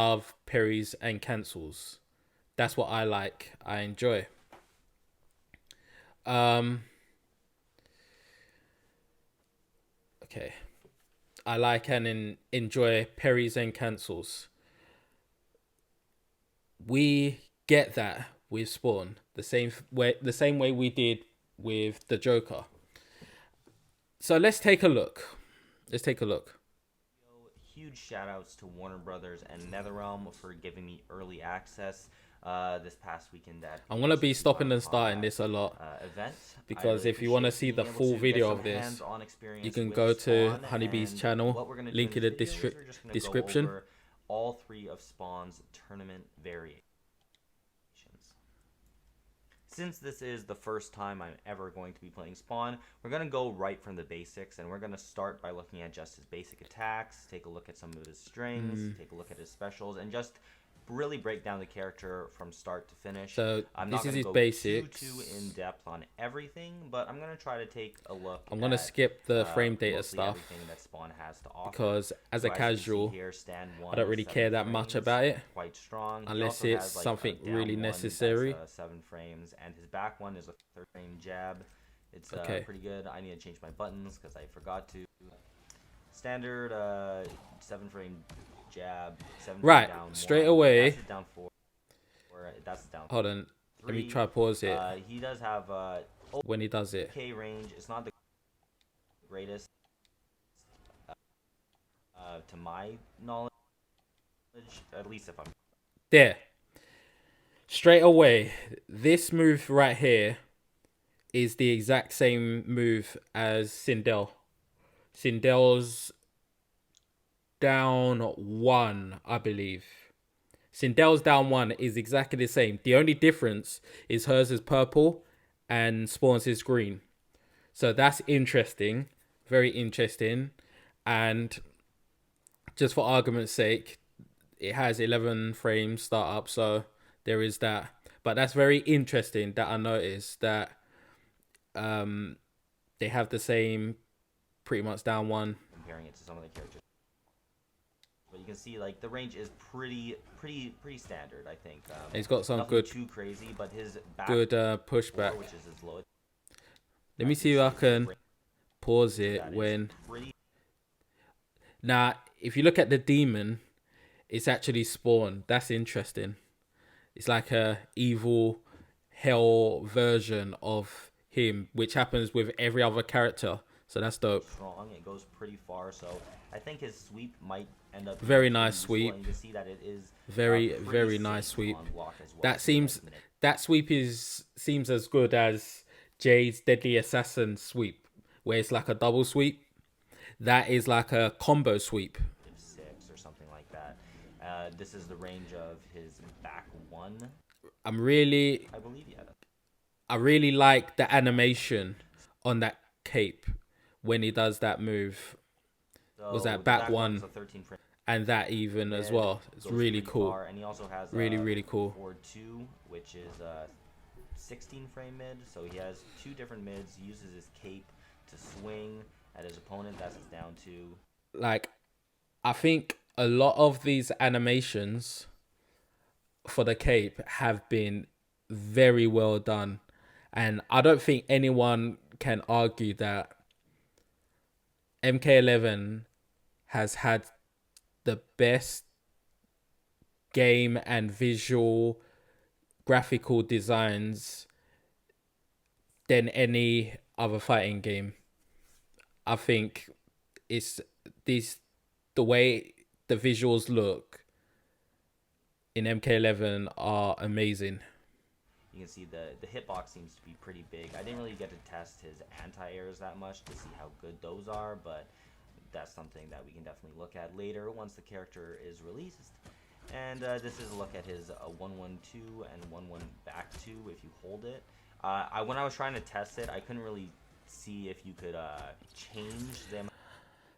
love parries and cancels. That's what I like. I enjoy. Um, okay. I like and enjoy parries and cancels. We get that with Spawn the same way we did with the Joker. So let's take a look. Let's take a look. Huge shout outs to Warner Brothers and NetherRealm for giving me early access this past weekend at I'm the gonna be Age of stopping Tomorrow and starting Combat this a lot event. I because really if you want to appreciate see being the able full to get video some of this, hands-on you experience can with go to Spawn. Honeybee's And channel. what we're going to do in Link in this the video is we're just going to go description. over all three of Spawn's tournament variations. Since this is the first time I'm ever going to be playing Spawn, we're going to go right from the basics, and we're going to start by looking at just his basic attacks, take a look at some of his strings, take a look at his specials, and just really break down the character from start to finish. So I'm this not is going to his go basics. too in depth on everything, but I'm going to try to take a look I'm gonna at skip the frame data mostly stuff everything that Spawn has to offer. because as So a as you can see casual, here, stand I one, don't really 7 care that much frames, about it quite strong. He unless also it's has like something a down really one necessary. that's 7 frames, and his back one is a 3rd frame jab. It's Okay. pretty good. I need to change my buttons because I forgot to. Standard 7 frame jab, 7 frame Right, down straight 1. away. That's his down 4. Or that's his down. Hold on. Let me 3. try pause it He does have when he does it. okay range. It's not the greatest to my knowledge, at least if I'm There. Straight away, this move right here is the exact same move as Sindel. Sindel's down 1, I believe. Sindel's down 1 is exactly the same. The only difference is hers is purple and Spawn's is green. So that's interesting. Very interesting. And just for argument's sake, it has 11 frames startup, so there is that. But that's very interesting that I noticed that they have the same pretty much down 1. comparing it to some of the characters. But you can see like the range is pretty standard, I think. He's got some nothing good too crazy, but his back pushback. which is his lowest. Let me see if I can pause it when. Now, if you look at the demon, it's actually Spawn. That's interesting. It's like a evil hell version of him, which happens with every other character. So that's dope. Strong, it goes pretty far. So I think his sweep might end up Very being nice pretty useful, sweep. and you can see that it is Very pretty nice safe sweep. on block as well. That So, seems like, that sweep seems as good as Jade's Deadly Assassin sweep, where it's like a double sweep. That is like a combo sweep. 6 or something like that. This is the range of his back 1, I really yeah. like the animation on that cape when he does that move. So Was that the back one's one a 13 frame and that even as mid, well? It's goes really pretty cool. far, and he also has Really cool. forward 2, which is 16 frame mid. So he has 2 different mids. He uses his cape to swing at his opponent. That's his down 2. Like, I think a lot of these animations for the cape have been very well done, and I don't think anyone can argue that MK11 has had the best game and visual graphical designs than any other fighting game. I think it's the way the visuals look in MK11 are amazing. You can see the hitbox seems to be pretty big. I didn't really get to test his anti-airs that much to see how good those are, but that's something that we can definitely look at later once the character is released. And this is a look at his 1-1-2 and 1-1 back 2 if you hold it. When I was trying to test it, I couldn't really see if you could change them.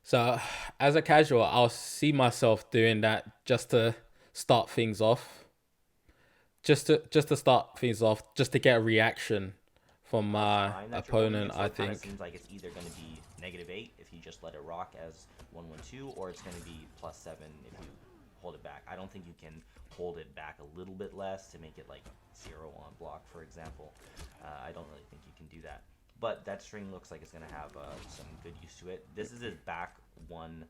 So, as a casual, I'll see myself doing that just to start things off. Just to start things off, just to get a reaction from my opponent. So I it kind of think seems like it's either going to be -8 if you just let it rock as 1-1-2, or it's going to be +7 if you hold it back. I don't think you can hold it back a little bit less to make it like 0 on block, for example. I don't really think you can do that. But that string looks like it's going to have some good use to it. This is his back 1-2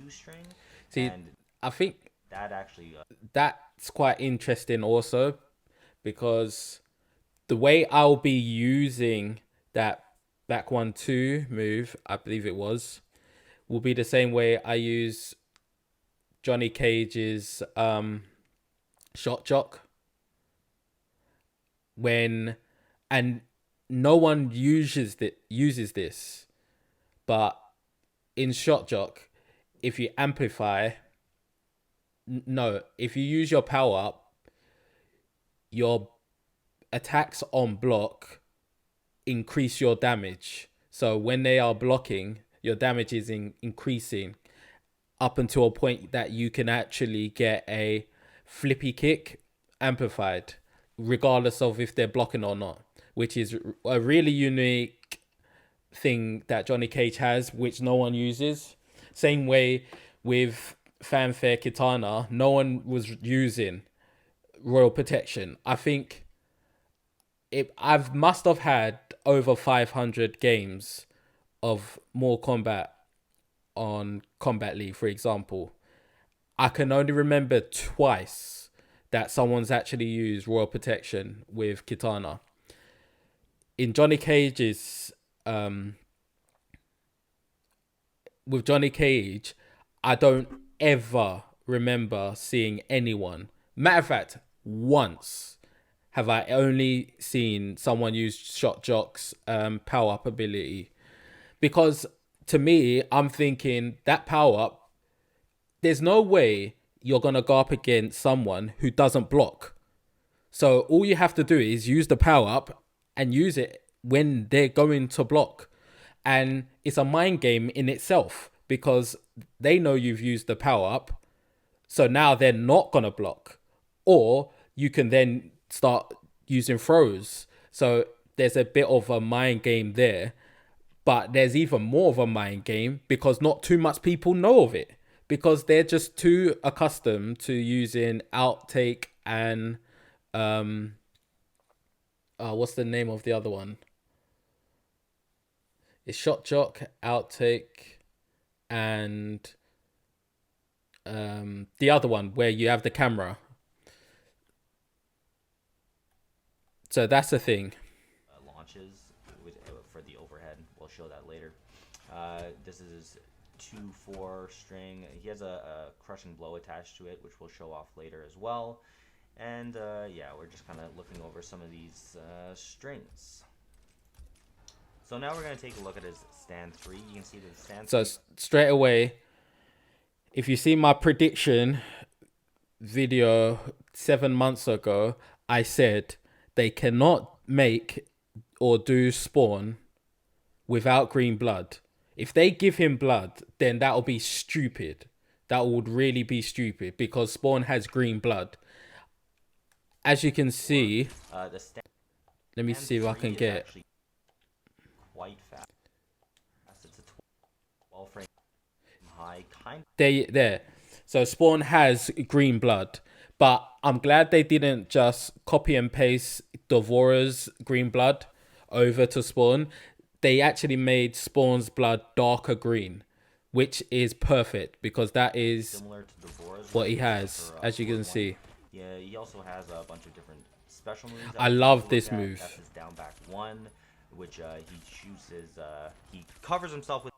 string. See, and I think that actually... that's quite interesting also, because the way I'll be using that back 1-2 move, I believe it was, will be the same way I use Johnny Cage's shot jock. And no one uses this, but in shot jock, if you amplify, if you use your power up, your attacks on block increase your damage. So when they are blocking, your damage is increasing up until a point that you can actually get a flippy kick amplified, regardless of if they're blocking or not, which is a really unique thing that Johnny Cage has, which no one uses. Same way with Fanfare Kitana, no one was using Royal Protection. I think I've must have had over 500 games of Mortal Kombat on Combat League, for example. I can only remember twice that someone's actually used Royal Protection with Kitana. In Johnny Cage's with Johnny Cage, I don't ever remember seeing anyone. Matter of fact, once have I only seen someone use Shot Jock's power up ability. Because to me, I'm thinking that power up, there's no way you're going to go up against someone who doesn't block. So all you have to do is use the power up and use it when they're going to block. And it's a mind game in itself, because they know you've used the power up. So now they're not going to block. Or you can then start using throws. So there's a bit of a mind game there. But there's even more of a mind game because not too much people know of it. Because they're just too accustomed to using outtake and... what's the name of the other one? It's Shot Jock, outtake, and the other one where you have the camera. So that's the thing. Launches for the overhead. We'll show that later. This is 2-4 string. He has a crushing blow attached to it, which we'll show off later as well. And yeah, we're just kind of looking over some of these strings. So now we're going to take a look at his stand 3. You can see that the stand 3... So straight away, if you see my prediction video 7 months ago, I said they cannot make or do Spawn without green blood. If they give him blood, then that'll be stupid. That would really be stupid because Spawn has green blood. As you can see, let me see if I can get quite fast. It's a 12 frame high kind. There. So Spawn has green blood, but I'm glad they didn't just copy and paste Devora's green blood over to Spawn. They actually made Spawn's blood darker green, which is perfect because that is similar to Devora's what he has, as you can see. Yeah, he also has a bunch of different special moves. I love this move. That's his down back 1, which he shoots his he covers himself with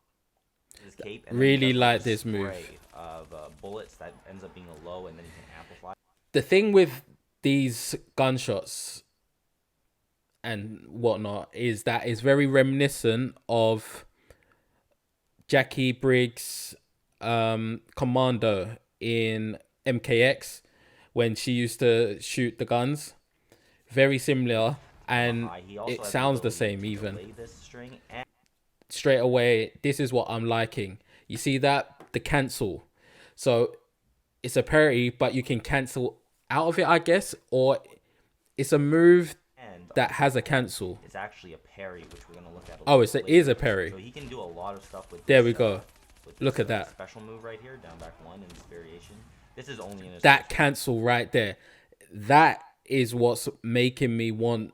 his cape. And really like this move of bullets that ends up being a low, and then he can amplify. The thing with these gunshots and whatnot is that it's very reminiscent of Jackie Briggs' Commando in MKX when she used to shoot the guns. Very similar, and it sounds the same even. Straight away, this is what I'm liking. You see that? The cancel. So it's a parry, but you can cancel out of it, I guess, or it's a move that has a cancel. It's actually a parry, which we're going to look at. It is a parry. So he can do a lot of stuff with there we go. Look at that. Special move right here, down back 1 in this variation. This is only in his That first one. cancel right there, that is what's making me want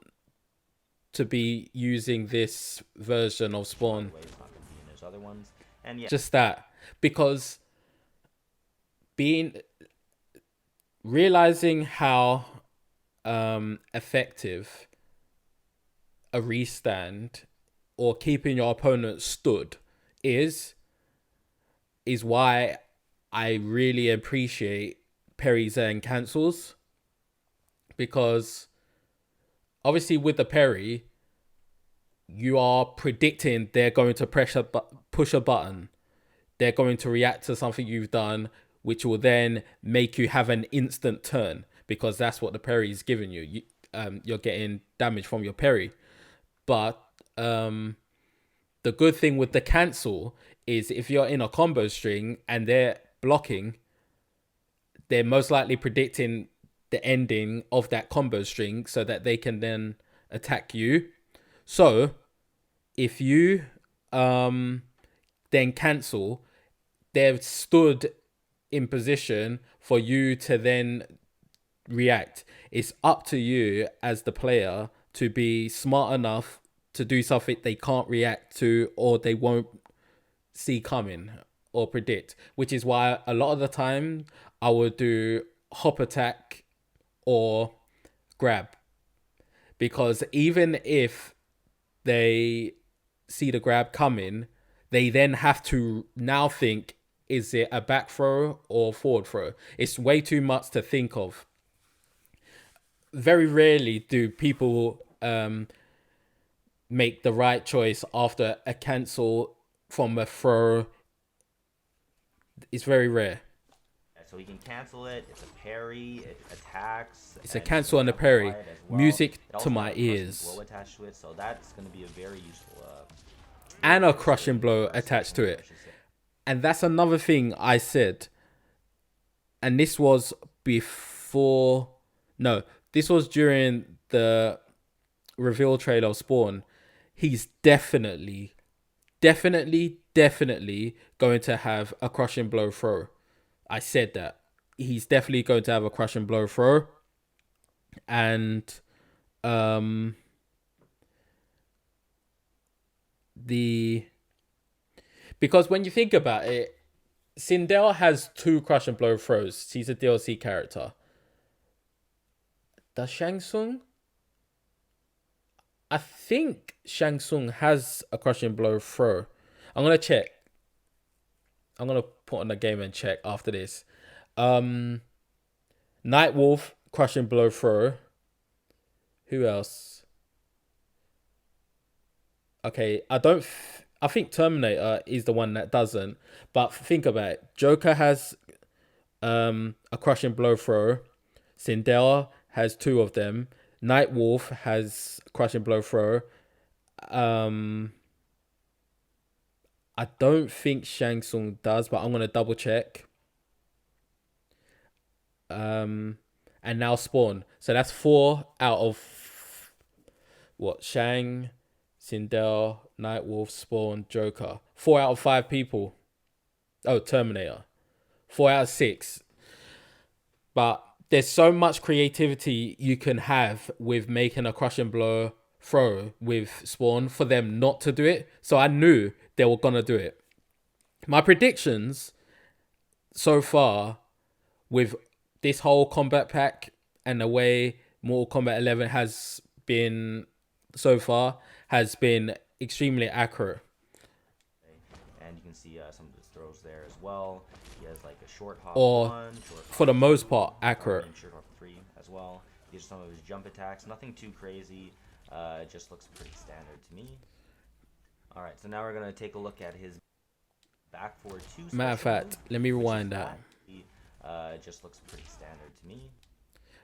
to be using this version of By the Spawn. way, it's not going to be in his other ones. And yeah, Just that, because being realizing how effective a restand or keeping your opponent stood is why I really appreciate parries and cancels, because obviously with the parry you are predicting they're going to push a button, they're going to react to something you've done, which will then make you have an instant turn, because that's what the parry is giving you. You're getting damage from your parry. But the good thing with the cancel is if you're in a combo string and they're blocking, they're most likely predicting the ending of that combo string so that they can then attack you. So if you then cancel, they've stood in position for you to then react. It's up to you as the player to be smart enough to do something they can't react to or they won't see coming or predict, which is why a lot of the time I would do hop attack or grab, because even if they see the grab coming, they then have to now think, is it a back throw or forward throw? It's way too much to think of. Very rarely do people make the right choice after a cancel from a throw. It's very rare. so he can cancel it. It's a parry. It attacks, It's a and you can cancel and a amplify parry. it as well. Music It to also my has a crushing ears. blow attached to it, so that's going to be a very useful. And a Very crushing blow versatile attached to move, I it. should say. And that's another thing I said. And this was before. No, this was during the reveal trailer of Spawn. He's definitely going to have a crushing blow throw. I said that. He's definitely going to have a crushing blow throw. And because when you think about it, Sindel has two crush and blow throws. He's a DLC character. Does Shang Tsung? I think Shang Tsung has a crush and blow throw. I'm gonna check. I'm gonna put on the game and check after this. Nightwolf, crush and blow throw. Who else? Okay, I think Terminator is the one that doesn't. But think about it. Joker has a crushing blow throw. Sindel has two of them. Nightwolf has crushing blow throw. I don't think Shang Tsung does, but I'm gonna double check. And now Spawn. So that's 4 out of what? Shang, Sindel, Nightwolf, Spawn, Joker. 4 out of 5 people. Oh, Terminator. 4 out of 6. But there's so much creativity you can have with making a crush and blow throw with Spawn for them not to do it. So I knew they were gonna do it. My predictions so far with this whole combat pack and the way Mortal Kombat 11 has been so far has been extremely accurate. And you can see some of his throws there as well. He has like a short hop Or, 1, short hop for the most 2, part, accurate. and short hop 3 as well. These are some of his jump attacks. Nothing too crazy. It just looks pretty standard to me. Alright, so now we're going to take a look at his back forward 2 Matter of fact, move, let me rewind that. It just looks pretty standard to me.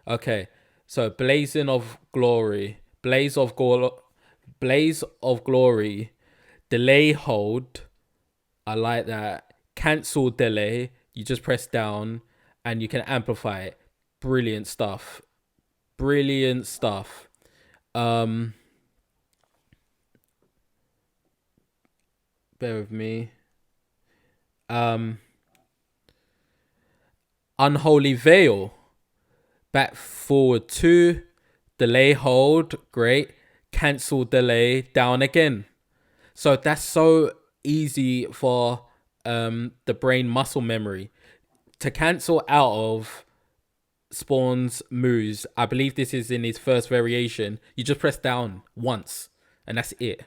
Okay, so Blazing of Glory, Blaze of Glory, delay hold. I like that. Cancel delay. You just press down and you can amplify it. Brilliant stuff. Brilliant stuff. Bear with me. Unholy Veil. Back forward 2. Delay hold. Great. Cancel delay. Down again. So that's so easy for the brain muscle memory. To cancel out of Spawn's moves, I believe this is in his first variation, you just press down once and that's it.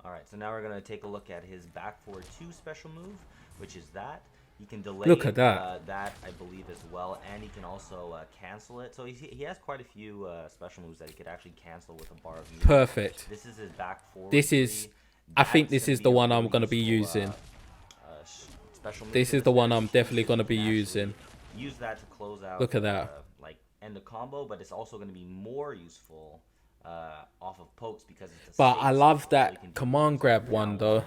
Alright, so now we're going to take a look at his back forward 2 special move, which is that. He can delay Look at that. that, I believe, as well, and he can also cancel it. So he has quite a few special moves that he could actually cancel with a bar of movement. Perfect. This is his back forward. This is, I think this is the one I'm going to be using. Special move. This is the one I'm definitely going to be using. Use that to close out. Look at that. Like end the combo, but it's also going to be more useful off of pokes because it's. But I love that command grab one though.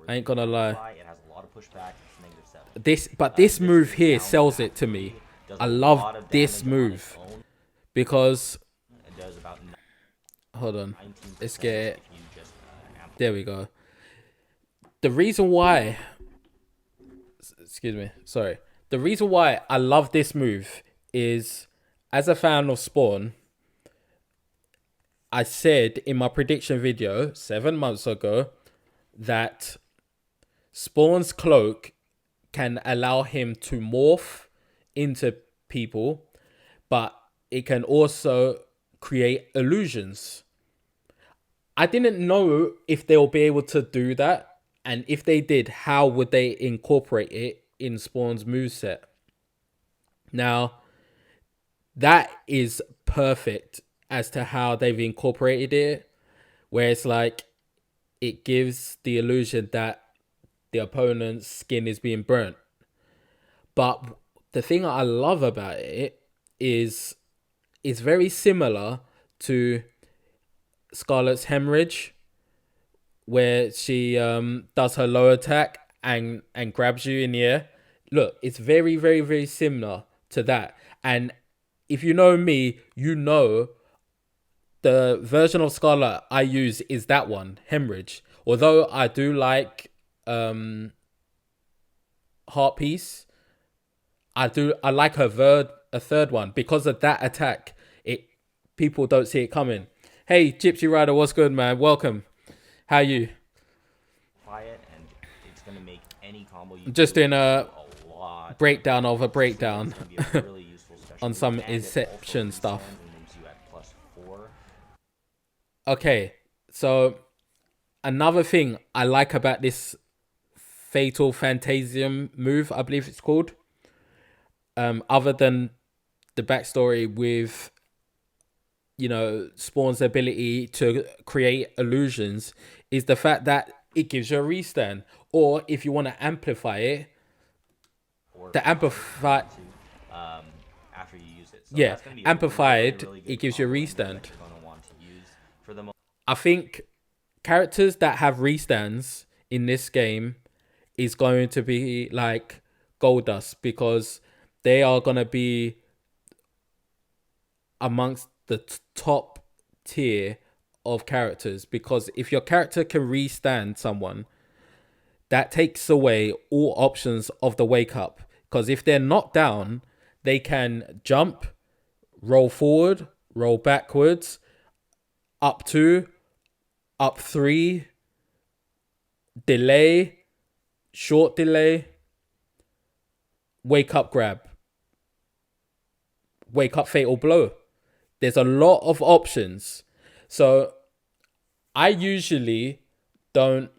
I ain't gonna lie. It has a lot of pushback. It's -7. This move here sells it to me. I love this move because. It does about. Hold on. Let's get it. There we go. The reason why. Excuse me. Sorry. The reason why I love this move is, as a fan of Spawn, I said in my prediction video 7 months ago that Spawn's cloak can allow him to morph into people, but it can also create illusions. I didn't know if they'll be able to do that, and if they did, how would they incorporate it in Spawn's moveset? Now, that is perfect as to how they've incorporated it, where it's like it gives the illusion that the opponent's skin is being burnt. But the thing I love about it is it's very similar to Scarlet's Hemorrhage, where she does her low attack and grabs you in the air. Look, it's very, very, very similar to that. And if you know me, you know the version of Scarlet I use is that one, Hemorrhage. Although I do like Heart Piece, I like her third one because of that attack. People don't see it coming. Hey, Gypsy Rider, what's good, man? Welcome. How you? Quiet, and it's gonna make any combo you just do in a lot. breakdown of a breakdown Really useful on some Inception stuff. Okay, so another thing I like about this Fatal Phantasium move, I believe it's called, other than the backstory with, you know, Spawn's ability to create illusions, is the fact that it gives you a restand. Or if you want to amplify it, the amplify after you use it. So yeah, that's gonna be amplified, really it gives you a combo restand. that you're gonna want to use for the I think characters that have restands in this game is going to be like gold dust, because they are going to be amongst the top tier of characters. Because if your character can restand someone, that takes away all options of the wake up. Because if they're knocked down, they can jump, roll forward, roll backwards, up 2, up 3, delay, short delay, wake up grab, wake up fatal blow. There's a lot of options. So I usually don't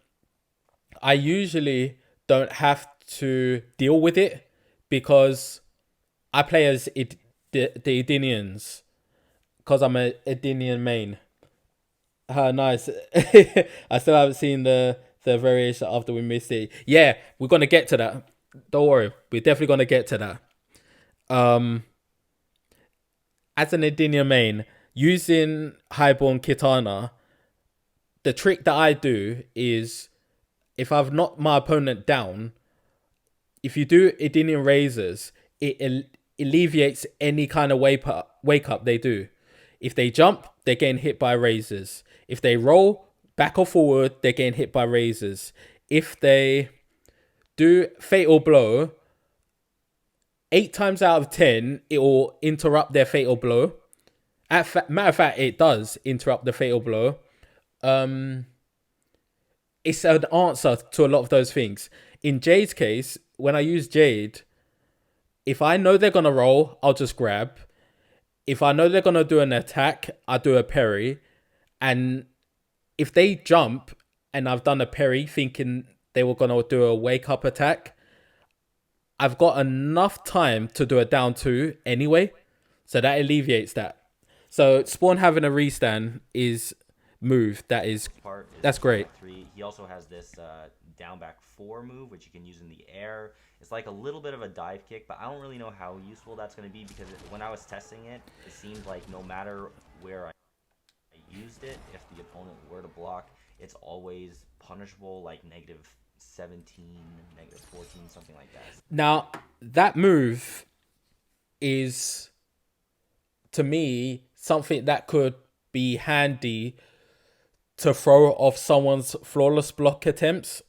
have to deal with it, because I play as the Edenians, because I'm a Edenian main. Nice. I still haven't seen the variation after we missed it. Yeah, we're gonna get to that. Don't worry, we're definitely gonna get to that. As an Edenian main, using Highborn Kitana, the trick that I do is, if I've knocked my opponent down, if you do Edenian Razors, it alleviates any kind of wake up they do. If they jump, they're getting hit by razors. If they roll, back or forward, they're getting hit by razors. If they do fatal blow, 8 times out of 10, it will interrupt their fatal blow. Matter of fact, it does interrupt the fatal blow. It's an answer to a lot of those things. In Jade's case, when I use Jade, if I know they're going to roll, I'll just grab. If I know they're going to do an attack, I do a parry. And if they jump and I've done a parry thinking they were going to do a wake up attack, I've got enough time to do a down 2 anyway. So that alleviates that. So Spawn having a restand is move. That's great. 3. He also has this down back 4 move, which you can use in the air. It's like a little bit of a dive kick, but I don't really know how useful that's going to be because when I was testing it, it seemed like no matter where I used it, if the opponent were to block, it's always punishable, like -17, -14, something like that. Now, that move is, to me, something that could be handy to throw off someone's flawless block attempts,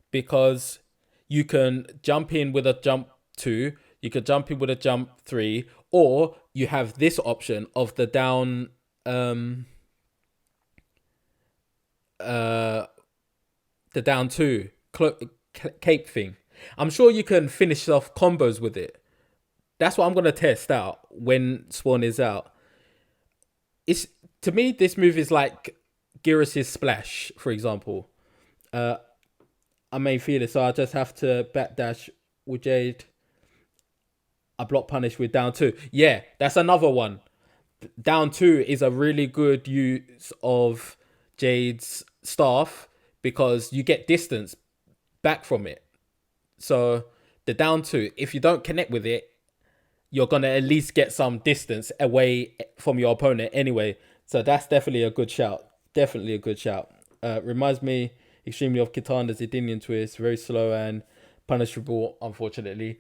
because you can jump in with a jump 2, you could jump in with a jump 3, or you have this option of the down the down 2 cape thing. I'm sure you can finish off combos with it. That's what I'm going to test out when Spawn is out. It's, to me, this move is like Gyros' splash, for example. I may feel it, so I just have to backdash with Jade. I block punish with down 2. Yeah, that's another one. Down 2 is a really good use of Jade's staff because you get distance back from it. So the down 2, if you don't connect with it, you're going to at least get some distance away from your opponent anyway. So that's definitely a good shout. Definitely a good shout. Reminds me extremely of Kitana's Edenian twist. Very slow and punishable, unfortunately.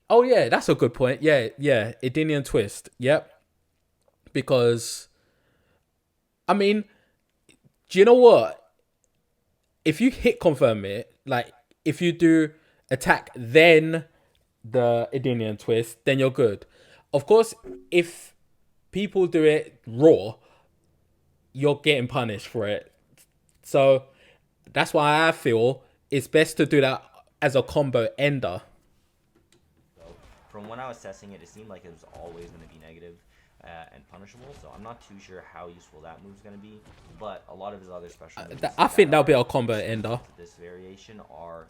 Oh, yeah, that's a good point. Yeah, Edenian twist. Yep. Because, I mean, do you know what? If you hit confirm it, like, if you do attack, then the Edenian twist, then you're good. Of course, if people do it raw, you're getting punished for it. So that's why I feel it's best to do that as a combo ender. So from when I was testing it, it seemed like it was always going to be negative and punishable. So I'm not too sure how useful that move is going to be. But a lot of his other special moves, I think that'll be a combo ender. This variation are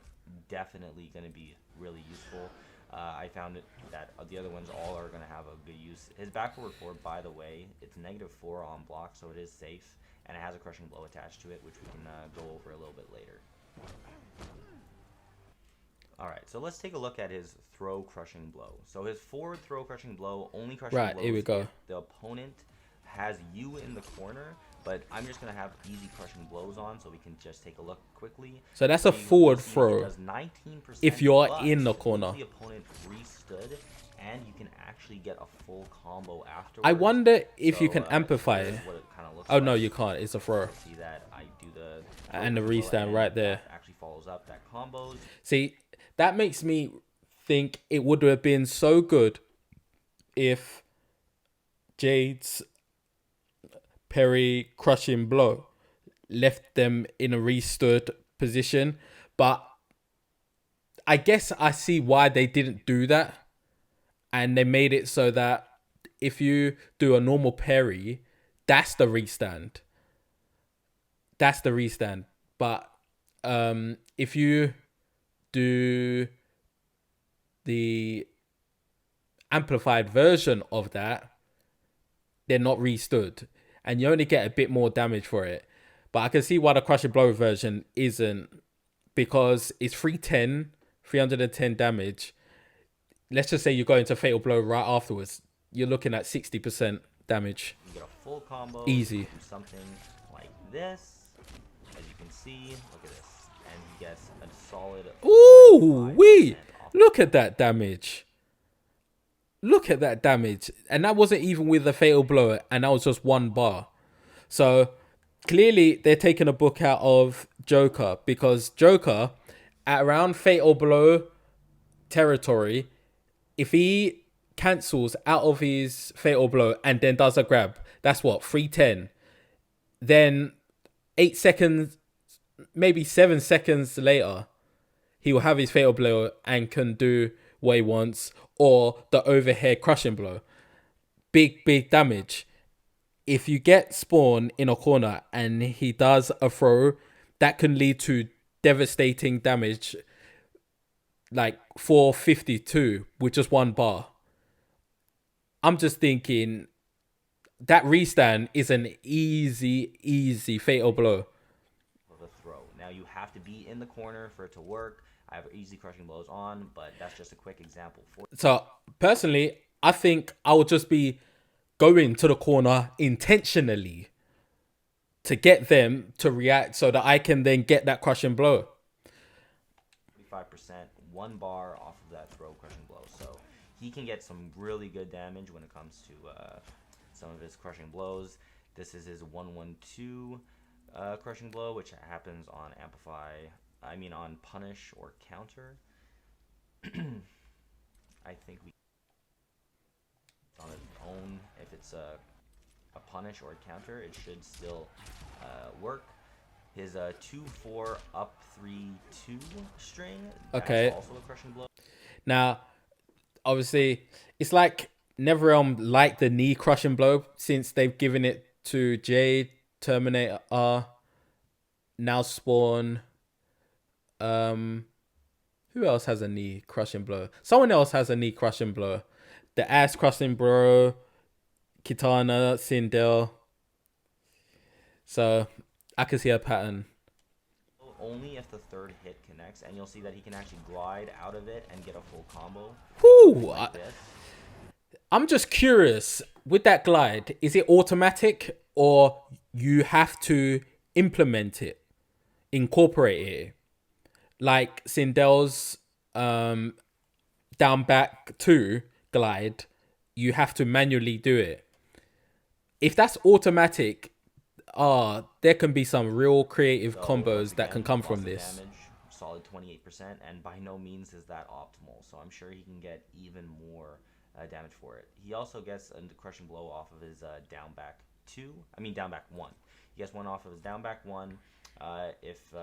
definitely going to be really useful. I found that the other ones all are going to have a good use. His back forward 4, by the way, it's -4 on block, so it is safe. And it has a crushing blow attached to it, which we can go over a little bit later. Alright, so let's take a look at his throw crushing blow. So his forward throw crushing blow, only crushing blows here we go. if the opponent has you in the corner, but I'm just going to have easy crushing blows on so we can just take a look quickly. So that's a forward throw does 19%, if you're in the corner. The opponent restood, and you can actually get a full combo afterwards. I wonder if you can amplify it. Oh, no, you can't. It's a throw. See that I do the and the restand right there. Actually follows up that combos. See, that makes me think it would have been so good if Jade's parry crushing blow left them in a restood position, but I guess I see why they didn't do that, and they made it so that if you do a normal parry, that's the restand. That's the restand. But if you do the amplified version of that, they're not restood, and you only get a bit more damage for it. But I can see why the crushing blow version isn't, because it's 310 damage. Let's just say you go into fatal blow right afterwards, you're looking at 60% damage. You get a full combo. Easy. Do something like this, as you can see. Look at this, and he gets a solid. Ooh, wee! Look at that damage. Look at that damage, and that wasn't even with the fatal blow, and that was just 1 bar. So clearly they're taking a book out of Joker, because Joker, at around Fatal Blow territory, if he cancels out of his Fatal Blow and then does a grab, that's what, 310. Then 8 seconds, maybe 7 seconds later, he will have his Fatal Blow and can do what he wants, or the overhead crushing blow. Big damage. If you get Spawn in a corner and he does a throw, that can lead to devastating damage, like 452 with just one bar. I'm just thinking that restand is an easy fatal blow. The throw. Now you have to be in the corner for it to work. I have easy crushing blows on, but that's just a quick example for. So personally, I think I would just be going to the corner intentionally to get them to react so that I can then get that crushing blow. 45%, 1 bar off of that throw crushing blow. So he can get some really good damage when it comes to some of his crushing blows. This is his 112 crushing blow, which happens on on punish or counter. I think we on its own, if it's a punish or a counter, it should still work. His 2-4 up 3-2 string. Okay. That's also a crushing blow. Now, obviously, it's like NetherRealm like the knee crushing blow, since they've given it to Jade, Terminator R, now Spawn. Who else has a knee crushing blow? Someone else has a knee crushing blow. The ass crushing blow, Kitana, Sindel. So I can see a pattern. Only if the third hit connects, and you'll see that he can actually glide out of it and get a full combo. Whew, Like this. I'm just curious, with that glide, is it automatic or you have to implement it, incorporate it? Like Sindel's down back 2 glide, you have to manually do it. If that's automatic, there can be some real creative combos that can come from this. Damage, solid 28%, and by no means is that optimal. So I'm sure he can get even more damage for it. He also gets a crushing blow off of his down back 1. He gets one off of his down back 1 if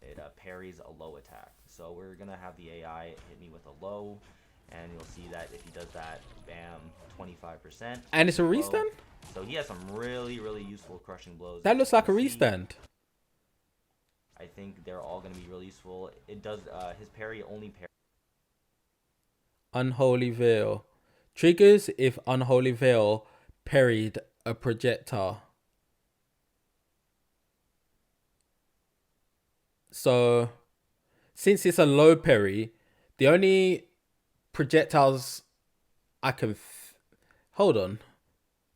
it parries a low attack. So we're gonna have the AI hit me with a low, and you'll see that if he does that, bam, 25%. And it's a restand? So he has some really useful crushing blows. That looks like a restand. I think they're all going to be really useful. It does his parry only parry. Unholy Veil. Triggers if Unholy Veil parried a projectile. So, since it's a low parry, the only projectiles I can... Hold on.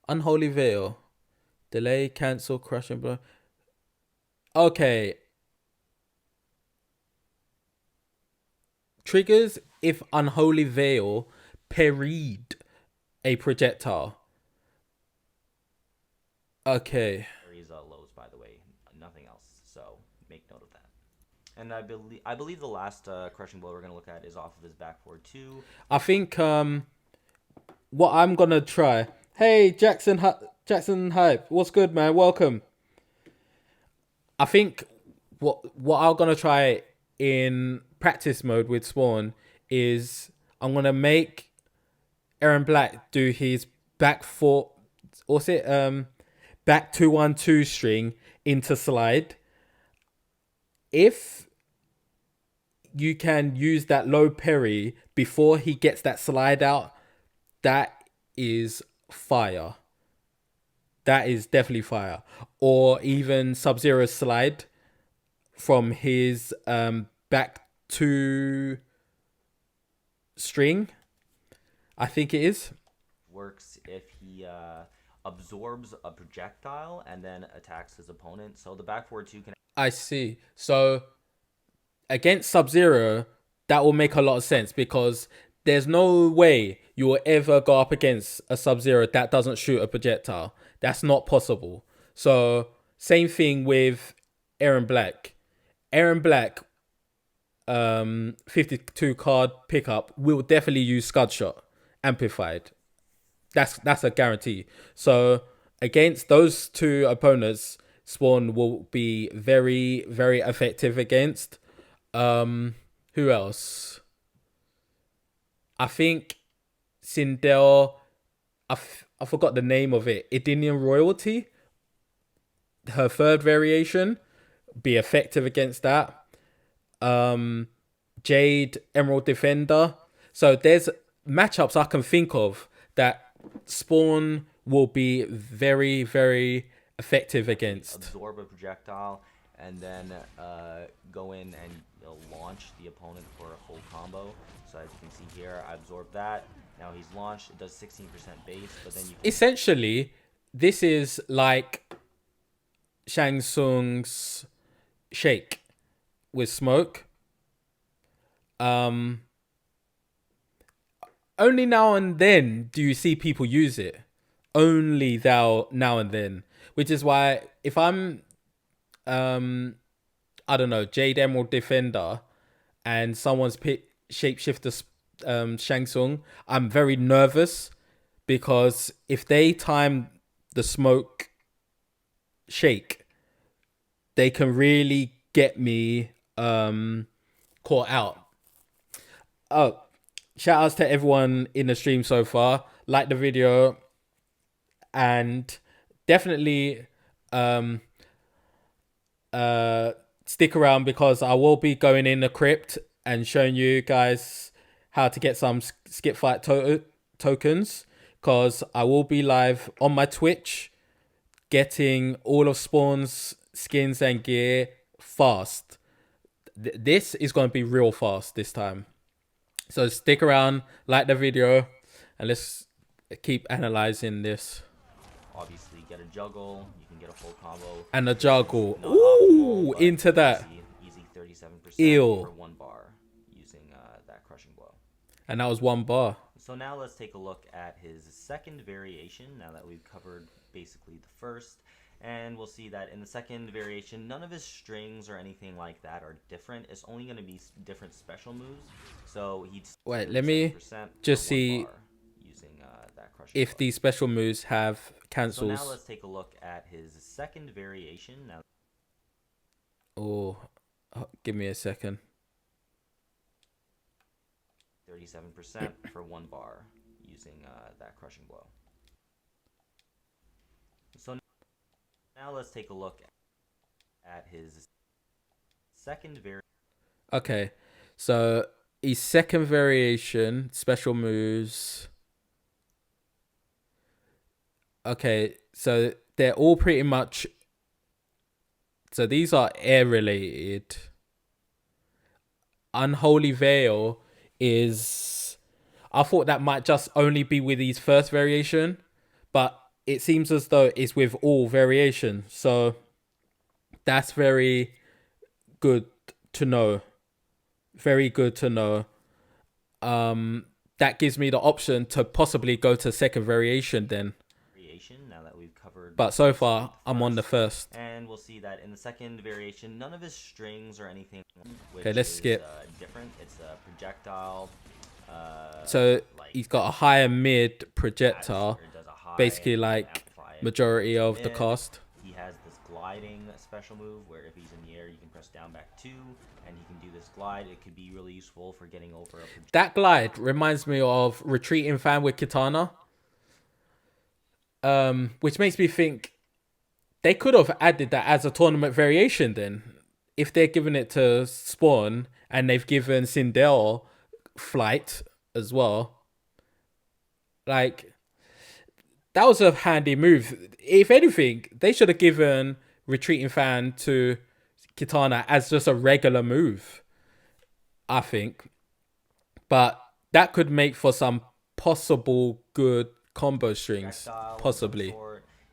Unholy Veil. Delay, cancel, crushing blow. Okay. Triggers if Unholy Veil parried a projectile. Okay. Parries lows, by the way. Nothing else. So, make note of that. And I believe the last crushing blow we're going to look at is off of his back forward 2. I think what I'm going to try... Hey, Jackson Hype. What's good, man? Welcome. I think what I'm going to try in practice mode with Spawn is I'm going to make Aaron Black do his back 2-1-2 string into slide. If you can use that low parry before he gets that slide out, that is fire. That is definitely fire. Or even Sub-Zero slide from his back 2 string, I think it is. Works if he absorbs a projectile and then attacks his opponent. So the back forward 2 can... I see. So against Sub-Zero, that will make a lot of sense, because there's no way you will ever go up against a Sub-Zero that doesn't shoot a projectile. That's not possible. So Same thing with Aaron Black. Aaron Black, 52 card pickup will definitely use Scud Shot amplified. That's a guarantee. So against those two opponents, Spawn will be very, very effective against. Who else? I think Sindel. I forgot the name of it. Idinian Royalty. Her third variation be effective against that. Jade Emerald Defender. So there's matchups I can think of that Spawn will be very, very effective against. Absorb a projectile and then go in and launch the opponent for a full combo. So as you can see here, I absorbed that. Now he's launched. It does 16% base, but then you can... Essentially, this is like Shang Tsung's Shake with smoke. Only now and then do you see people use it. Only now and then. Which is why if I'm I don't know, Jade Emerald Defender and someone's picked Shapeshifter Shang Tsung, I'm very nervous because if they time the smoke shake, they can really get me caught out. Oh, shout outs to everyone in the stream so far. Like the video and definitely stick around because I will be going in the crypt and showing you guys how to get some skip fight tokens, because I will be live on my Twitch getting all of Spawn's skins and gear fast. This is going to be real fast this time. So stick around, like the video, and let's keep analyzing this. Obviously, get a juggle. You can get a full combo. And a juggle. Ooh, into that. Easy 37% Ew. for 1 bar using that crushing blow. And that was 1 bar. So now let's take a look at his second variation, now that we've covered basically the first. And we'll see that in the second variation, none of his strings or anything like that are different. It's only going to be different special moves. So he's... Wait, let me just see if these special moves have cancels. So now let's take a look at his second variation. Now, oh, give me a second. 37% for 1 bar using that crushing blow. So now let's take a look at his second variation. Okay, so his second variation, special moves. Okay, so they're all pretty much... So these are air related. Unholy Veil is... I thought that might just only be with his first variation, but it seems as though it's with all variations. So that's very good to know. Very good to know. That gives me the option to possibly go to second variation then. Now that we've covered, but so far I'm on the first, and we'll see that in the second variation, none of his strings or anything. Okay, let's skip. Different. It's a projectile. So he's got a higher mid projectile, basically like majority of the cast. He has this gliding special move where if he's in the air, you can press down back 2, and he can do this glide. It could be really useful for getting over a... That glide reminds me of Retreating Fan with Kitana. Which makes me think they could have added that as a tournament variation then. If they're giving it to Spawn and they've given Sindel flight as well. Like, that was a handy move. If anything, they should have given Retreating Fan to Kitana as just a regular move, I think. But that could make for some possible good combo strings, possibly.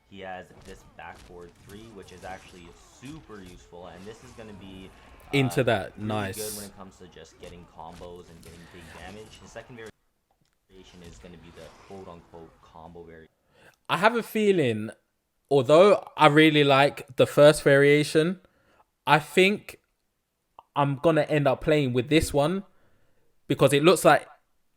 He has this backboard 3, which is actually super useful, and this is going to be into that really nice good when it comes to just getting combos and getting big damage. His second variation is going to be the quote-unquote combo variation. I have a feeling although I really like the first variation, I think I'm gonna end up playing with this one because it looks like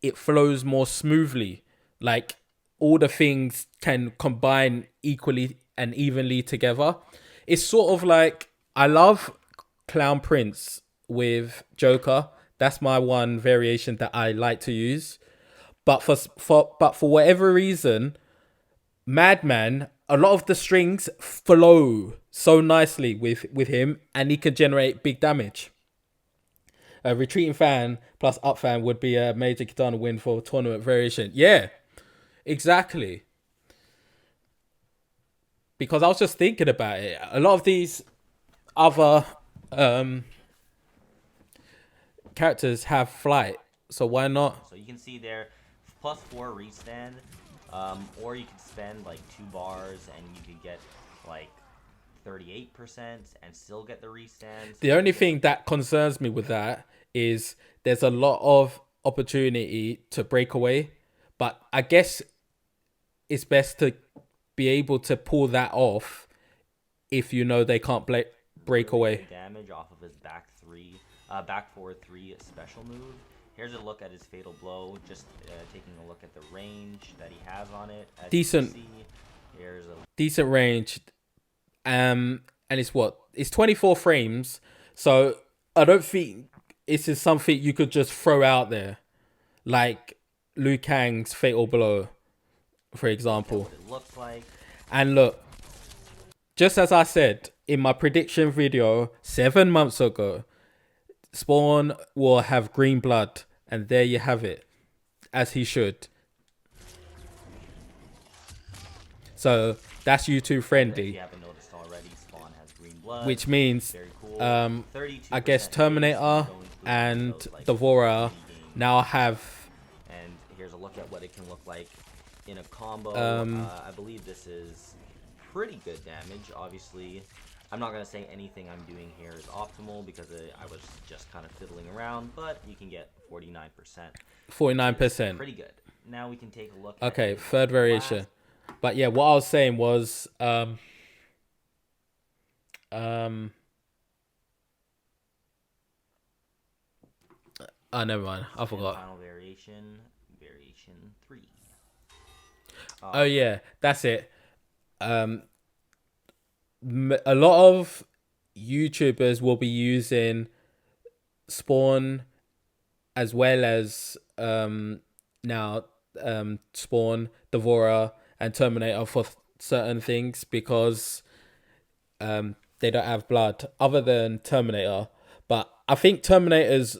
it flows more smoothly. Like all the things can combine equally and evenly together. It's sort of like I love Clown Prince with Joker. That's my one variation that I like to use. But for whatever reason, Madman, a lot of the strings flow so nicely with him, and he can generate big damage. A retreating fan plus up fan would be a major Kitana win for tournament variation. Yeah, exactly. Because I was just thinking about it. A lot of these other characters have flight, so why not? So you can see there, +4 restand, or you could spend like 2 bars and you could get like 38% and still get the restand. So The only thing that concerns me with that is there's a lot of opportunity to break away, but I guess it's best to be able to pull that off if you know they can't break away. damage off of his back forward 3 special move. Here's a look at his fatal blow, just taking a look at the range that he has on it. As Decent. you can see, here's a Decent range. And it's what? It's 24 frames. So I don't think this is something you could just throw out there. Like Liu Kang's fatal blow, for example. what it looks like. And look, just as I said in my prediction video 7 months ago, Spawn will have green blood, and there you have it, as he should. So that's YouTube If friendly, you haven't noticed already, Spawn has green blood. which means Very cool. I guess 32% Terminator going through and those, like, Devourer mini games. now have And here's a look at what it can look like in a combo. I believe this is pretty good damage. Obviously, I'm not going to say anything I'm doing here is optimal because I was just kind of fiddling around, but you can get 49%. 49%. Pretty good. Now we can take a look Okay, at his third variation. last. But yeah, what I was saying was oh, never mind. I forgot. Final variation, variation 3. Oh yeah, that's it. A lot of YouTubers will be using Spawn as well as now Spawn, Devourer, and Terminator for certain things because they don't have blood other than Terminator. But I think Terminator's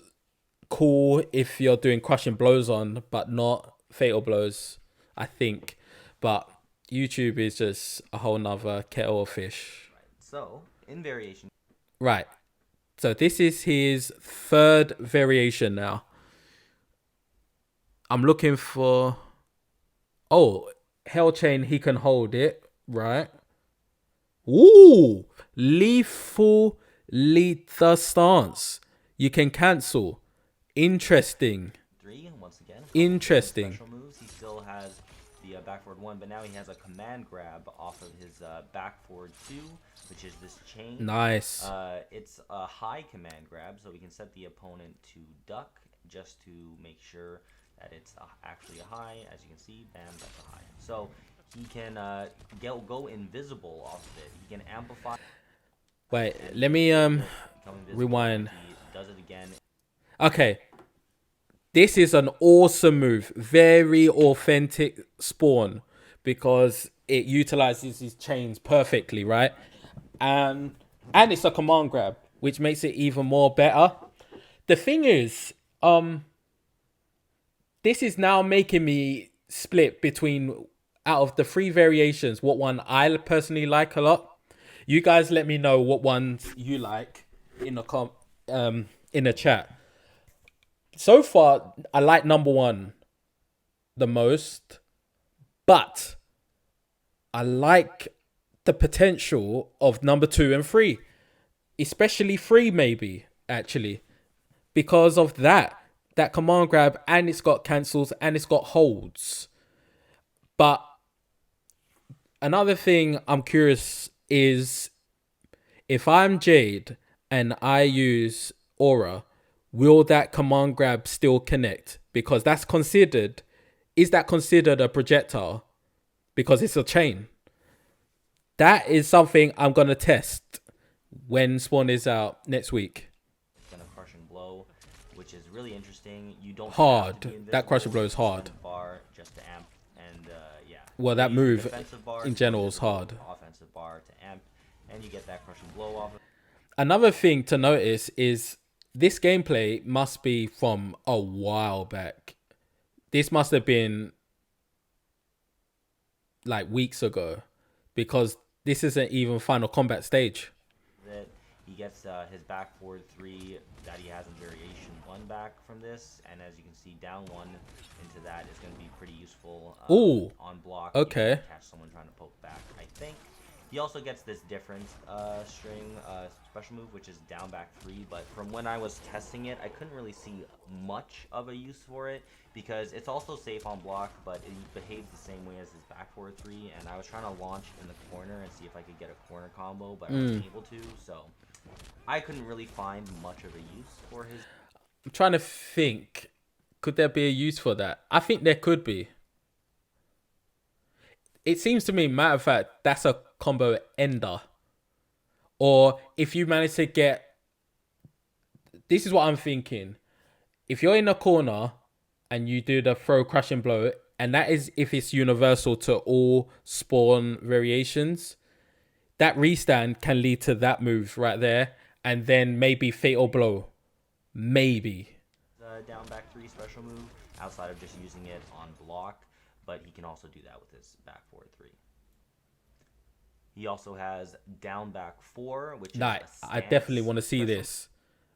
cool if you're doing crushing blows on, but not fatal blows, I think. But YouTube is just a whole nother kettle of fish. So, in variation. Right. So this is his third variation now. I'm looking for... Oh, Hell Chain, he can hold it. Right. Ooh! Lethal stance. You can cancel. Interesting. 3, once again. Interesting. Special moves. He still has the back forward 1, but now he has a command grab off of his back forward 2, which is this chain. Nice. It's a high command grab, so we can set the opponent to duck just to make sure that it's actually a high. As you can see, bam, that's a high. So he can go invisible off of it. He can amplify. Wait, let me rewind. He does it again. Okay. This is an awesome move. Very authentic Spawn because it utilizes his chains perfectly, right? And it's a command grab, which makes it even more better. The thing is, this is now making me split between, out of the 3 variations, what one I personally like a lot. You guys let me know what ones you like in the chat. So far, I like number 1 the most, but I like the potential of number 2 and 3, especially 3 maybe, actually, because of that command grab, and it's got cancels and it's got holds. But Another thing I'm curious is if I'm Jade and I use Aura, will that command grab still connect? Because that's considered. Is that considered a projectile? Because it's a chain. That is something I'm gonna test when Spawn is out next week. It's gonna crush and blow, which is really interesting. You don't have to be Hard. That crush and blow is hard. Bar just to amp, and yeah. Well, that You use move defensive bar in to general is invisible, hard. offensive bar to amp, and you get that crush and blow off. Another thing to notice is this gameplay must be from a while back. This must have been like weeks ago, because this isn't even final combat stage. That he gets his back forward 3 that he has in variation 1 back from this, and as you can see, down 1 into that is going to be pretty useful. Ooh, on block. okay. You can catch someone trying to poke back. I think he also gets this different string special move, which is down back 3. But from when I was testing it, I couldn't really see much of a use for it, because it's also safe on block, but it behaves the same way as his back forward 3. And I was trying to launch in the corner and see if I could get a corner combo, but I wasn't able to. So I couldn't really find much of a use for his. I'm trying to think. Could there be a use for that? I think there could be. It seems to me, matter of fact, that's a combo ender. Or if you manage to get... This is what I'm thinking. If you're in a corner and you do the throw, crush and blow, and that is if it's universal to all Spawn variations, that restand can lead to that move right there, and then maybe fatal blow. Maybe. The down back 3 special move, outside of just using it on block, but he can also do that with his back forward 3. He also has down back 4, which is a I definitely want to see special. this.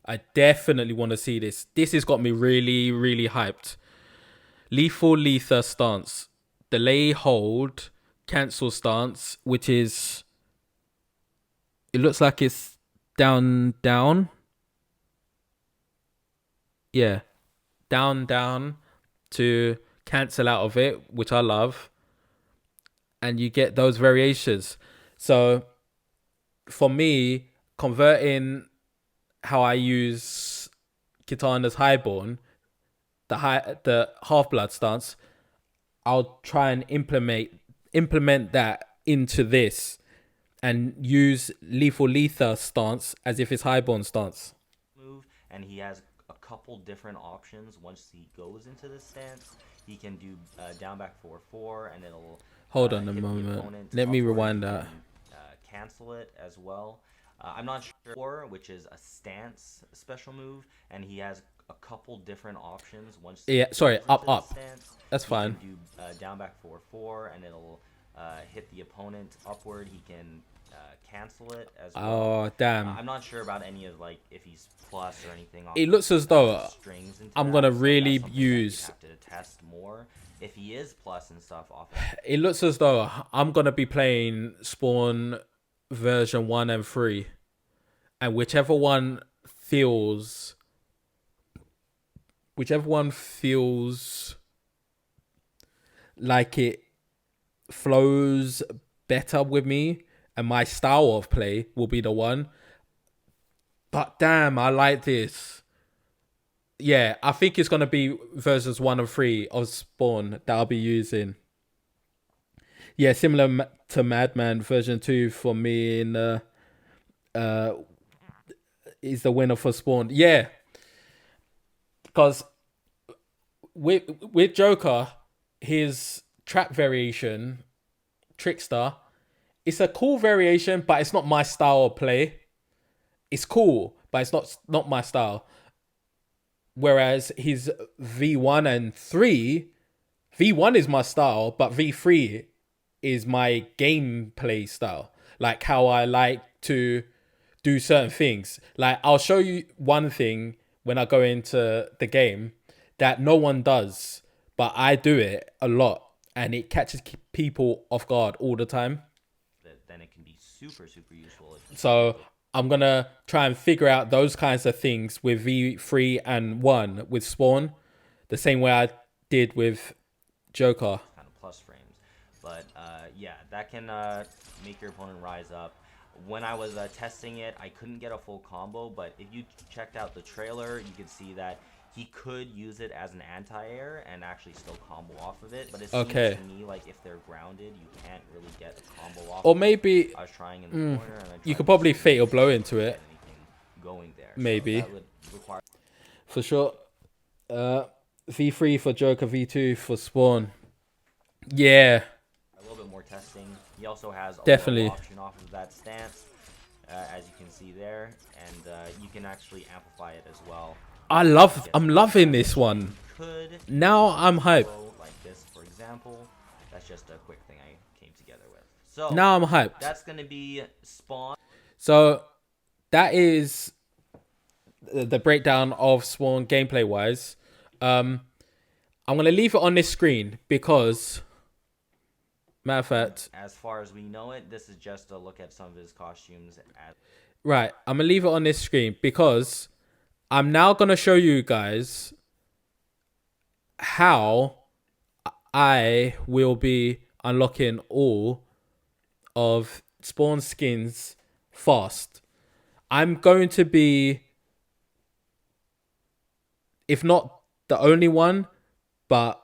I definitely want to see this. This has got me really, really hyped. Lethal Letha stance. Delay hold. Cancel stance, which is... It looks like it's down, down. Yeah. Down, down to cancel out of it, which I love. And you get those variations. So, for me, converting how I use Kitana's Highborn, the Half-Blood stance, I'll try and implement that into this and use Lethal Letha stance as if it's Highborn stance. Move, and he has a couple different options once he goes into this stance. He can do down back 4-4, and it'll Hold on a hit the moment. opponent Let me upward. rewind He that. can, cancel it as well. I'm not sure, which is a stance special move, and he has a couple different options once. Yeah, sorry, goes up, into up. the stance. That's He fine. can do down back 4-4, and it'll hit the opponent upward. He can cancel it as well. Oh, damn. I'm not sure about any of like if he's plus or anything. It looks as though strings into I'm that, gonna so really that's something that use... you'd have to test more if he is plus and stuff off. It looks as though I'm going to be playing Spawn version 1 and 3. And whichever one feels like it flows better with me and my style of play will be the one. But damn, I like this. Yeah, I think it's going to be versions 1 and 3 of Spawn that I'll be using. Yeah, similar to Madman version 2 for me in is the winner for Spawn. Yeah. Because with Joker, his trap variation, Trickster, it's a cool variation, but it's not my style of play. It's cool, but it's not my style. Whereas his V1 and 3, V1 is my style, but V3 is my gameplay style. Like how I like to do certain things. Like I'll show you one thing when I go into the game that no one does, but I do it a lot and it catches people off guard all the time. Then it can be super useful. So I'm going to try and figure out those kinds of things with V3 and 1 with Spawn, the same way I did with Joker. Kind of plus frames. But yeah, that can make your opponent rise up. When I was testing it, I couldn't get a full combo, but if you checked out the trailer, you could see that he could use it as an anti-air and actually still combo off of it. But it seems to me like if they're grounded, you can't really get a combo off. Or maybe I was trying in the corner, and you could probably fatal blow into it. Going there, maybe. So that would require for sure. V3 for Joker, V2 for Spawn. Yeah. A little bit more testing. He also has a definitely option off of that stance, as you can see there, and you can actually amplify it as well. I'm loving this one. Now I'm hyped. Like this, for example. That's just a quick thing I came together with. So now I'm hyped. That's gonna be Spawn. So that is the breakdown of Spawn gameplay wise. I'm gonna leave it on this screen because, matter of fact, as far as we know it, this is just a look at some of his costumes. Right, I'm gonna leave it on this screen because I'm now gonna show you guys how I will be unlocking all of Spawn skins fast. I'm going to be, if not the only one, but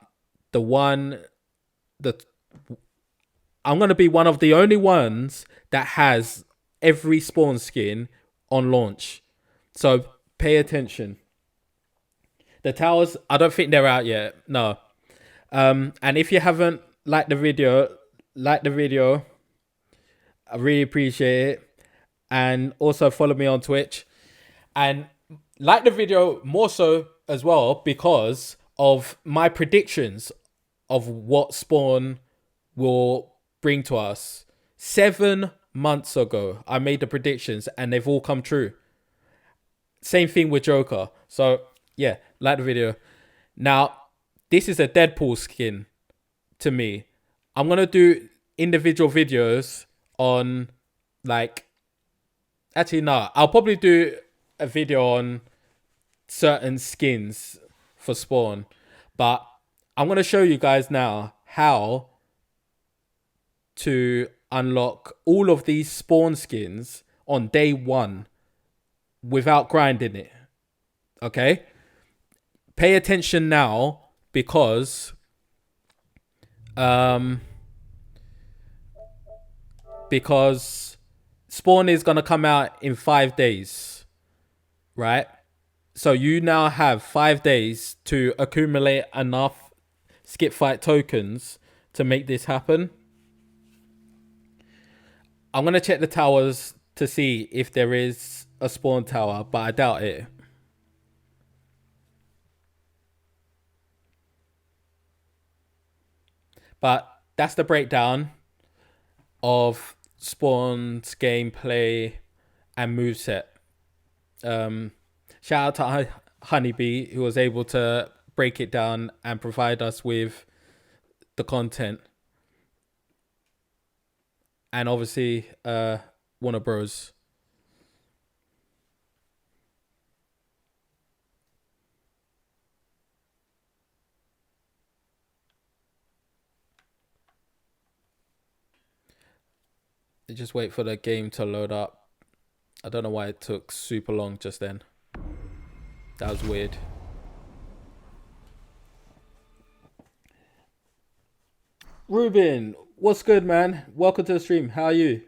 I'm going to be one of the only ones that has every Spawn skin on launch. So pay attention. The towers, I don't think they're out yet. No. And if you haven't liked the video, like the video. I really appreciate it. And also follow me on Twitch. And like the video more so as well because of my predictions of what Spawn will bring to us. 7 months ago, I made the predictions and they've all come true. Same thing with Joker. So, yeah, like the video. Now, this is a Deadpool skin to me. I'm going to do individual videos on, like... Actually, no. I'll probably do a video on certain skins for Spawn. But I'm going to show you guys now how to unlock all of these Spawn skins on day 1 without grinding it. Okay? Pay attention now because Spawn is going to come out in 5 days. Right? So you now have 5 days to accumulate enough skip fight tokens to make this happen. I'm going to check the towers to see if there is a Spawn tower, but I doubt it. But that's the breakdown of Spawn's gameplay and moveset. Shout out to Honeybee, who was able to break it down and provide us with the content. And obviously, Warner Bros. Just wait for the game to load up. I don't know why it took super long just then. That was weird. Ruben, what's good, man? Welcome to the stream. How are you?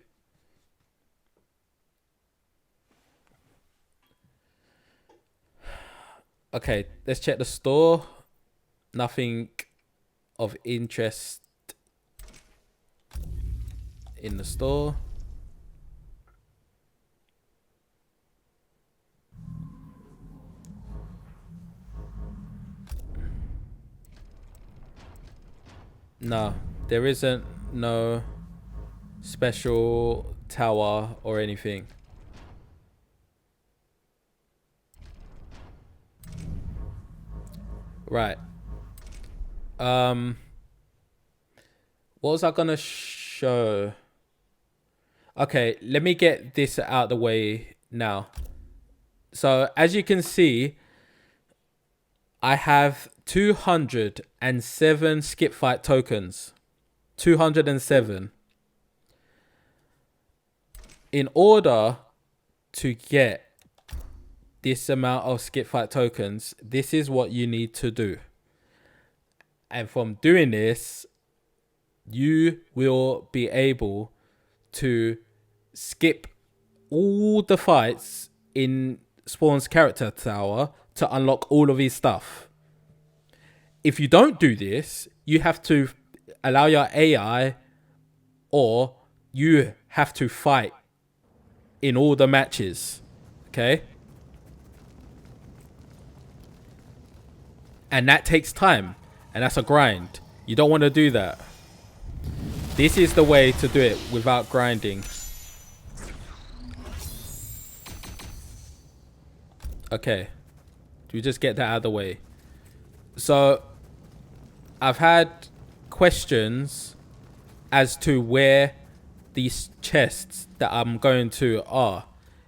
Okay, let's check the store. Nothing of interest in the store. No, there isn't no special tower or anything. Right. What was I gonna show? Okay, let me get this out of the way now. So, as you can see, I have 207 skip fight tokens. 207. In order to get this amount of skip fight tokens, this is what you need to do. And from doing this, you will be able to skip all the fights in Spawn's character tower to unlock all of his stuff. If you don't do this, you have to allow your AI, or you have to fight in all the matches. Okay? And that takes time. And that's a grind. You don't want to do that. This is the way to do it without grinding. Okay. Do we just get that out of the way? So, I've had questions as to where these chests that I'm going to are.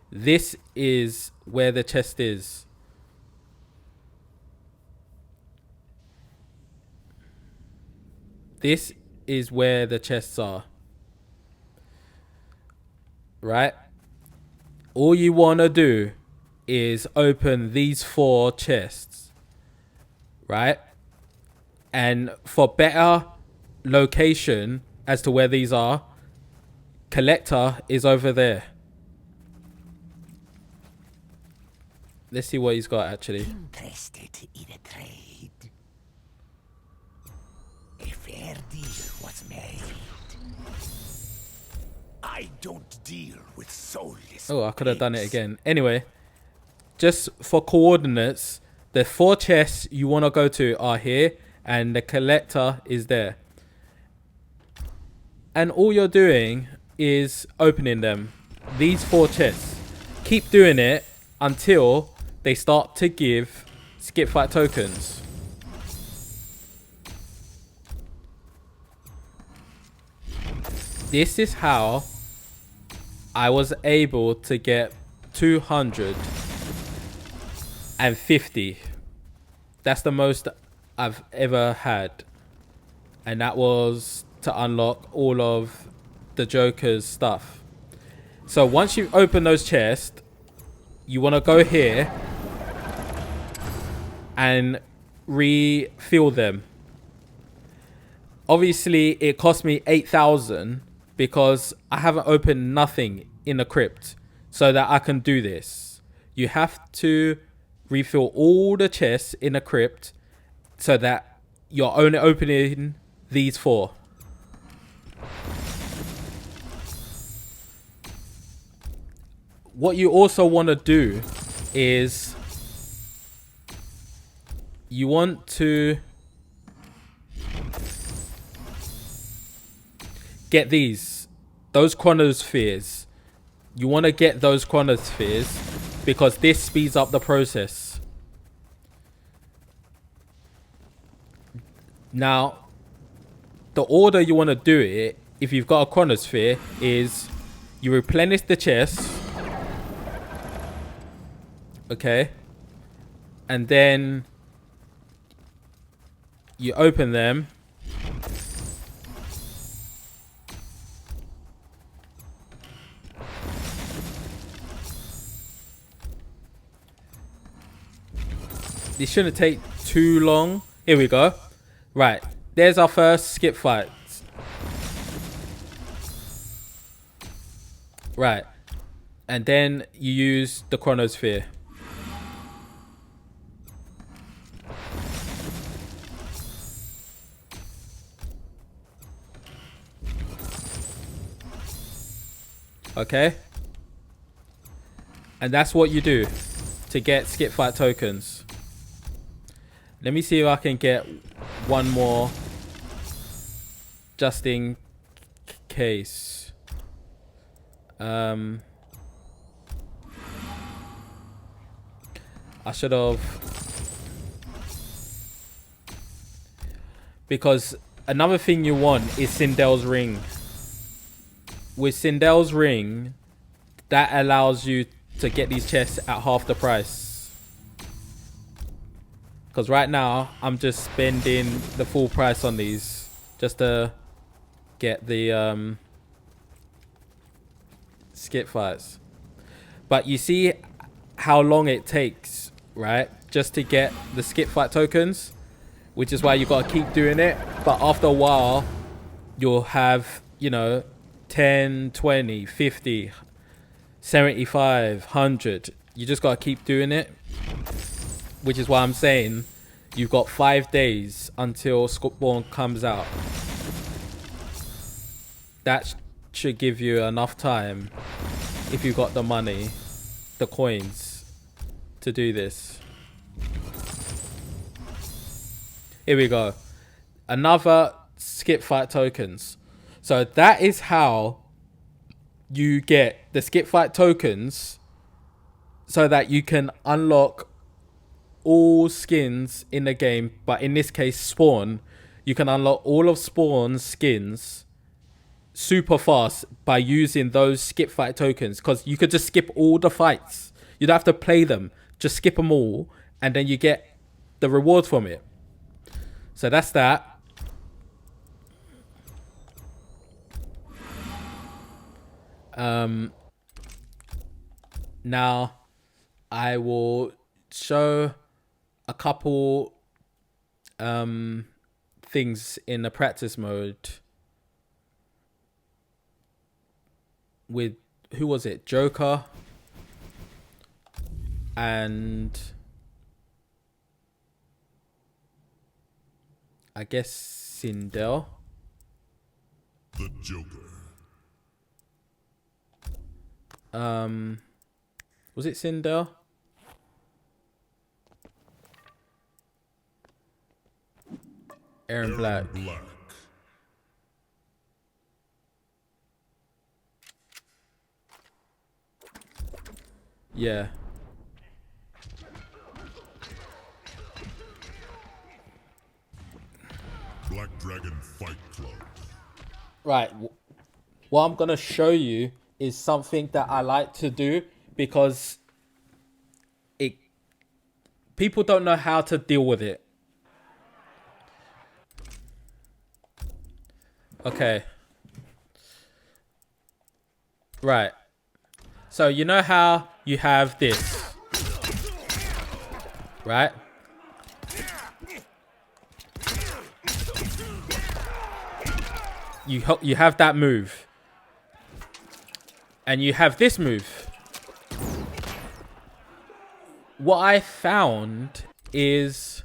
This is where the chest is. This is where the chests are. Right? All you want to do is open these 4 chests. Right? And for better location as to where these are, collector is over there. Let's see what he's got actually. Interested in a trade. A fair deal was made. I don't deal with soulless. Oh, I could have done it again. Anyway, just for coordinates, the 4 chests you want to go to are here, and the collector is there. And all you're doing is opening them. These 4 chests. Keep doing it until they start to give skip fight tokens. This is how I was able to get 250. That's the most I've ever had. And that was to unlock all of the Joker's stuff. So once you open those chests, you want to go here and refill them. Obviously, it cost me 8,000 because I haven't opened nothing in the crypt so that I can do this. You have to refill all the chests in the crypt so that you're only opening these 4. What you also want to do is you want to get those chronospheres. You want to get those chronospheres because this speeds up the process. Now, the order you want to do it, if you've got a chronosphere, is you replenish the chest. Okay. And then you open them. This shouldn't take too long. Here we go. Right. There's our first skip fight. Right. And then you use the chronosphere. Okay. And that's what you do to get skip fight tokens. Let me see if I can get one more just in case. I should have, because another thing you want is Sindel's ring. With Sindel's ring, that allows you to get these chests at half the price. Because right now, I'm just spending the full price on these just to get the skip fights. But you see how long it takes, right? Just to get the skip fight tokens, which is why you got to keep doing it. But after a while, you'll have, you know, 10, 20, 50, 75, 100. You just got to keep doing it, which is why I'm saying you've got 5 days until Spawn comes out. That should give you enough time, if you've got the money, the coins, to do this. Here we go. Another skip fight tokens. So that is how you get the skip fight tokens, so that you can unlock all skins in the game. But in this case, Spawn, you can unlock all of Spawn's skins super fast by using those skip fight tokens, because you could just skip all the fights. You don't have to play them, just skip them all, and then you get the reward from it. So that's that. Now I will show a couple things in the practice mode with, who was it? Joker and I guess Sindel. The Joker. Was it Sindel? Aaron Black. Yeah. Black Dragon Fight Club. Right. What I'm going to show you is something that I like to do, because people don't know how to deal with it. Okay. Right. So you know how you have this, right? You have that move, and you have this move. What I found is,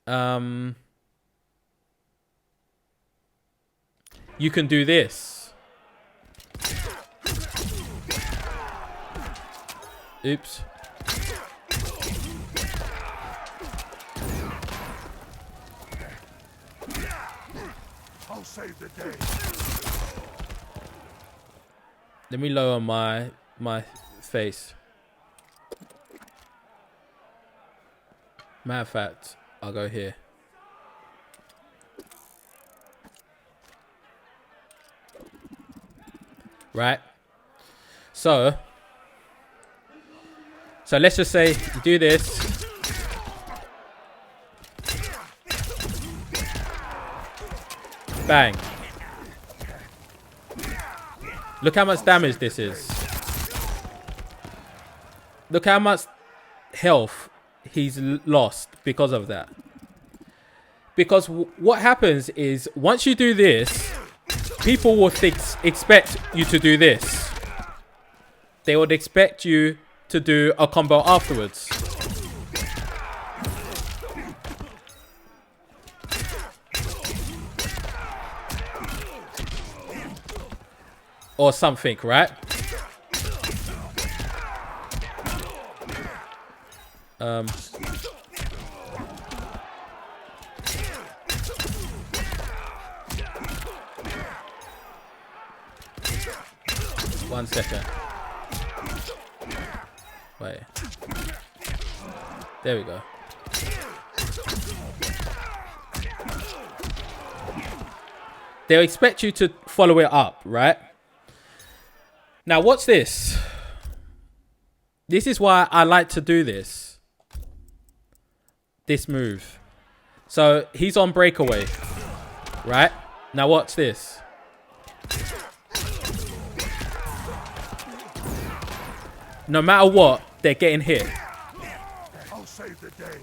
you can do this. Oops. I'll save the day. Let me lower my face. Matter of fact, I'll go here. Right. So let's just say you do this. Bang. Look how much damage this is. Look how much health he's lost because of that. Because what happens is, once you do this, people will expect you to do this. They would expect you to do a combo afterwards. Or something, right? One second. Wait. There we go. They'll expect you to follow it up, right? Now, watch this. This is why I like to do this. This move. So, he's on breakaway, right? Now watch this. No matter what, they're getting hit. I'll save the day.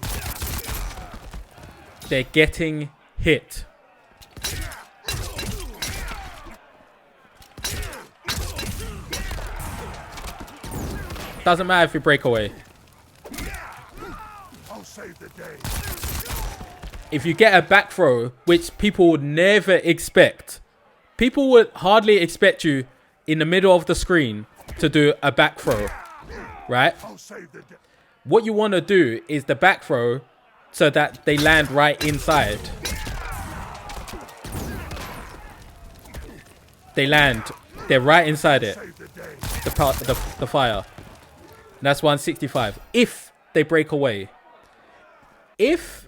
They're getting hit. Doesn't matter if you break away. I'll save the day. If you get a back throw, which people would never expect, people would hardly expect you in the middle of the screen to do a back throw, right? I'll save the day. What you want to do is the back throw so that they land right inside. They land. They're right inside it. Save the day. The fire. That's 165. If they break away. If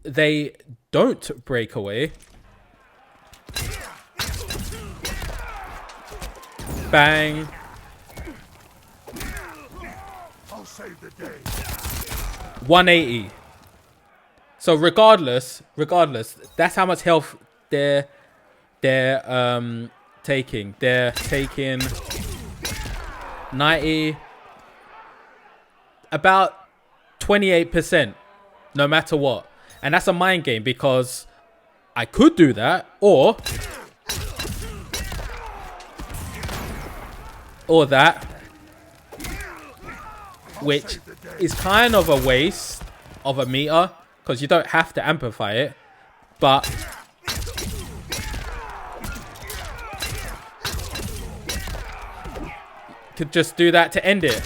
they don't break away. Bang. I'll save the day. 180. So regardless, that's how much health they're taking. They're taking 90, about 28%, no matter what. And that's a mind game because I could do that, or that, which is kind of a waste of a meter because you don't have to amplify it, but could just do that to end it.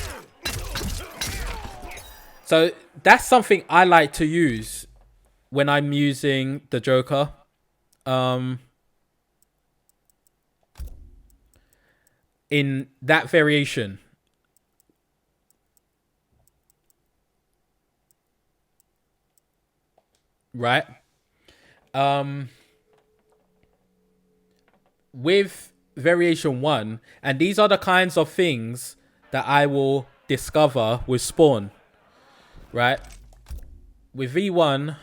So that's something I like to use when I'm using the Joker. In that variation. Right? With variation 1, and these are the kinds of things that I will discover with Spawn. Right? With V1,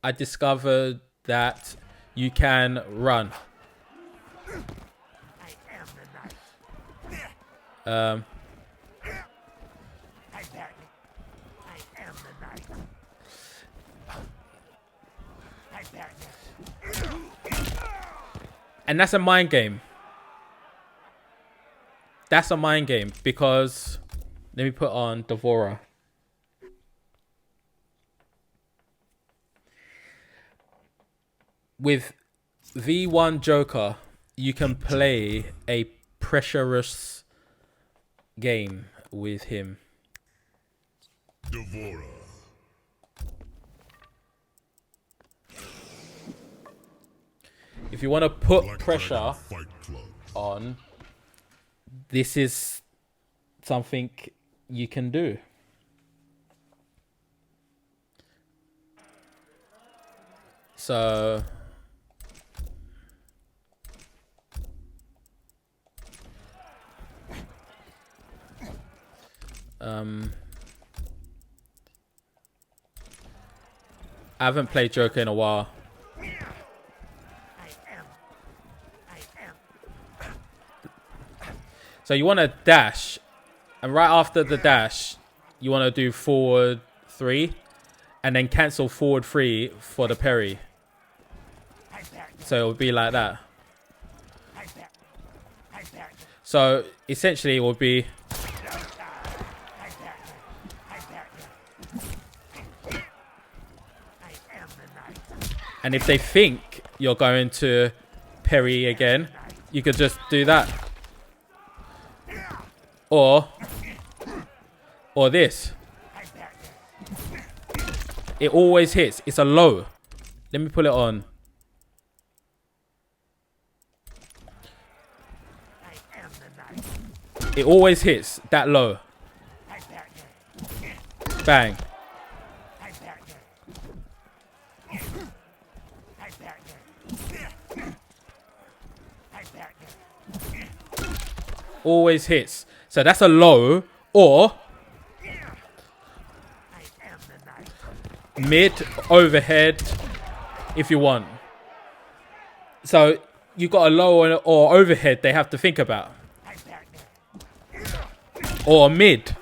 I discovered that you can run. I am the night. I am the night. And that's a mind game. That's a mind game because let me put on Devourer. With V1 Joker, you can play a pressurous game with him. Devourer. If you want to put Black pressure Dragon Fight Club. on, this is something you can do. So I haven't played Joker in a while. So you want to dash, and right after the dash, you want to do forward 3, and then cancel forward 3 for the parry. So it would be like that. So essentially it would be and if they think you're going to parry again, you could just do that. Or this. It always hits. It's a low. Let me put it on. It always hits that low. Bang. Always hits. So that's a low, or mid, overhead, if you want. So you got a low or overhead they have to think about. Or a mid.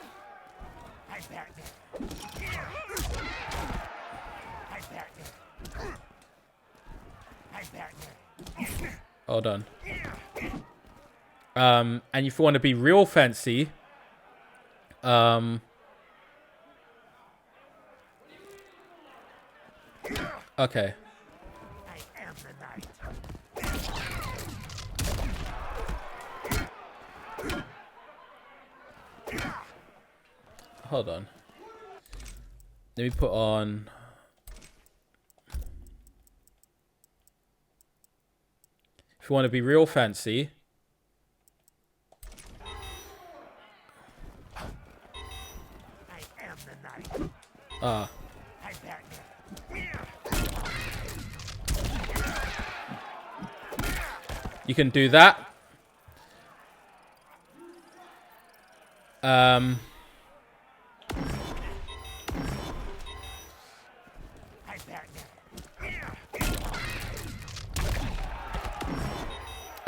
Hold on. And if you want to be real fancy, okay. Hold on. Let me put on. If you want to be real fancy. Ah. You can do that.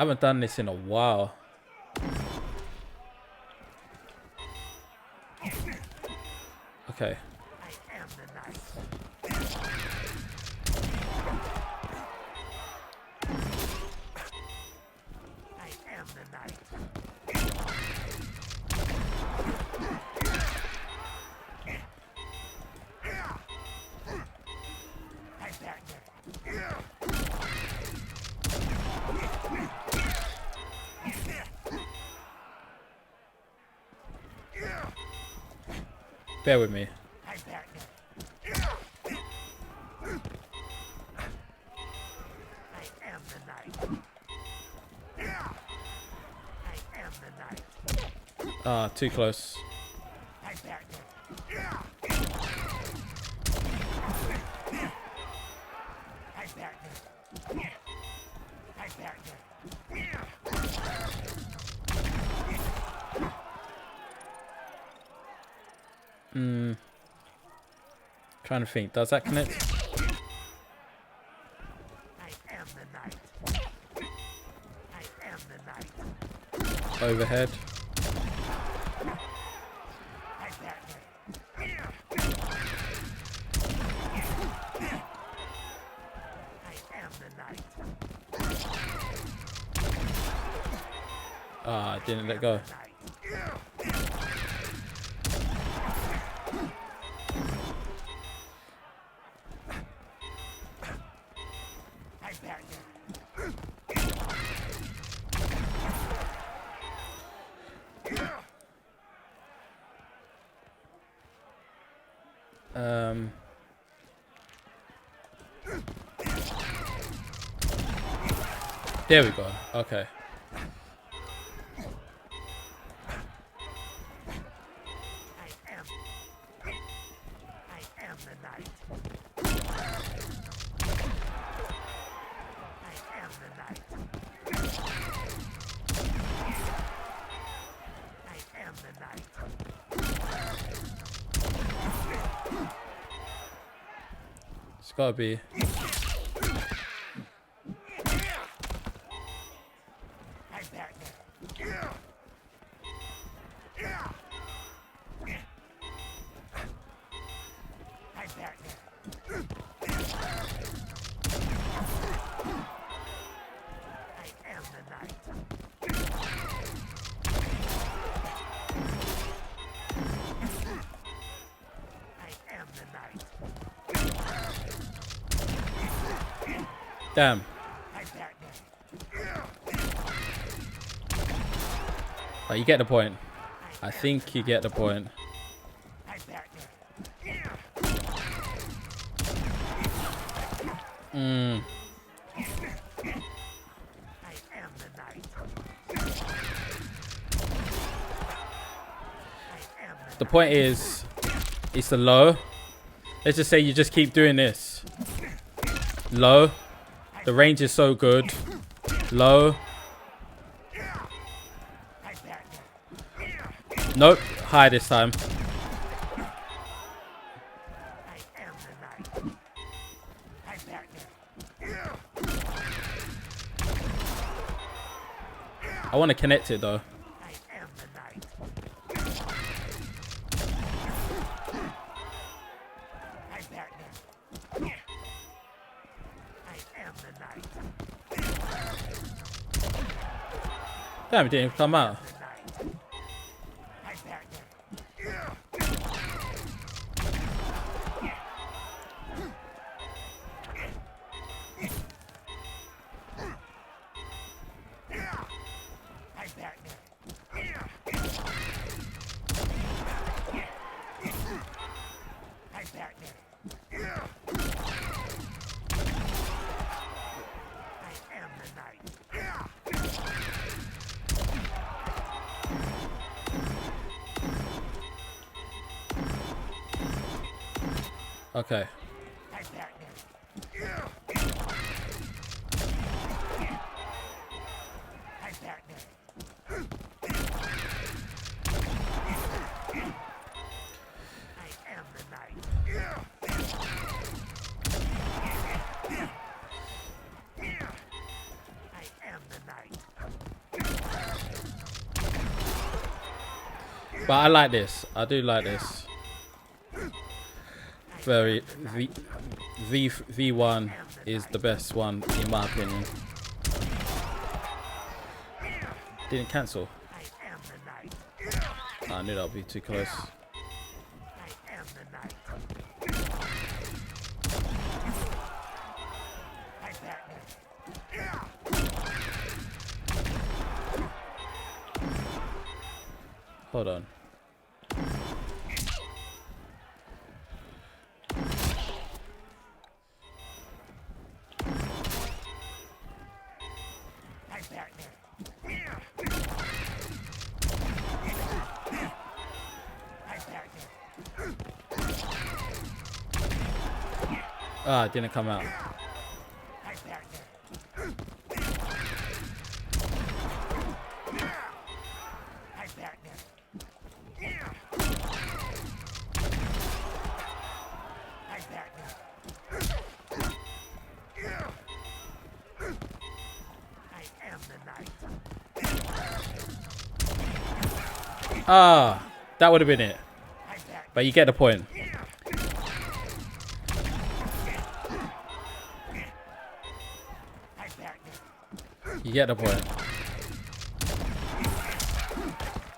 I haven't done this in a while. Okay. Bear with me. Ah, too close. Trying to think. Does that connect? Overhead. Ah, I didn't let go. There we go. Okay. It's gotta be. Damn. Oh, you get the point. I think you get the point. The point is, it's the low. Let's just say you just keep doing this. Low. The range is so good. Low. Nope. High this time. want to connect it though. I am the night. I'm Batman. I am the night. Damn, it didn't come out. The night. I'm Batman. I'm Batman. I'm Batman. I am the night. Okay. I'm Batman. I'm Batman. I am the night. I am the night. But I like this. I do like this. Very V1 is the best one in my opinion. Didn't cancel. I am the night. I knew that would be too close. I am the night. I'm Batman. Hold on. I'm Batman. I'm Batman. Ah, it didn't come out. I'm Batman. I'm Batman. I'm Batman. I am the night. Ah, that would have been it. I'm Batman. But you get the point. I'm Batman. You get the point.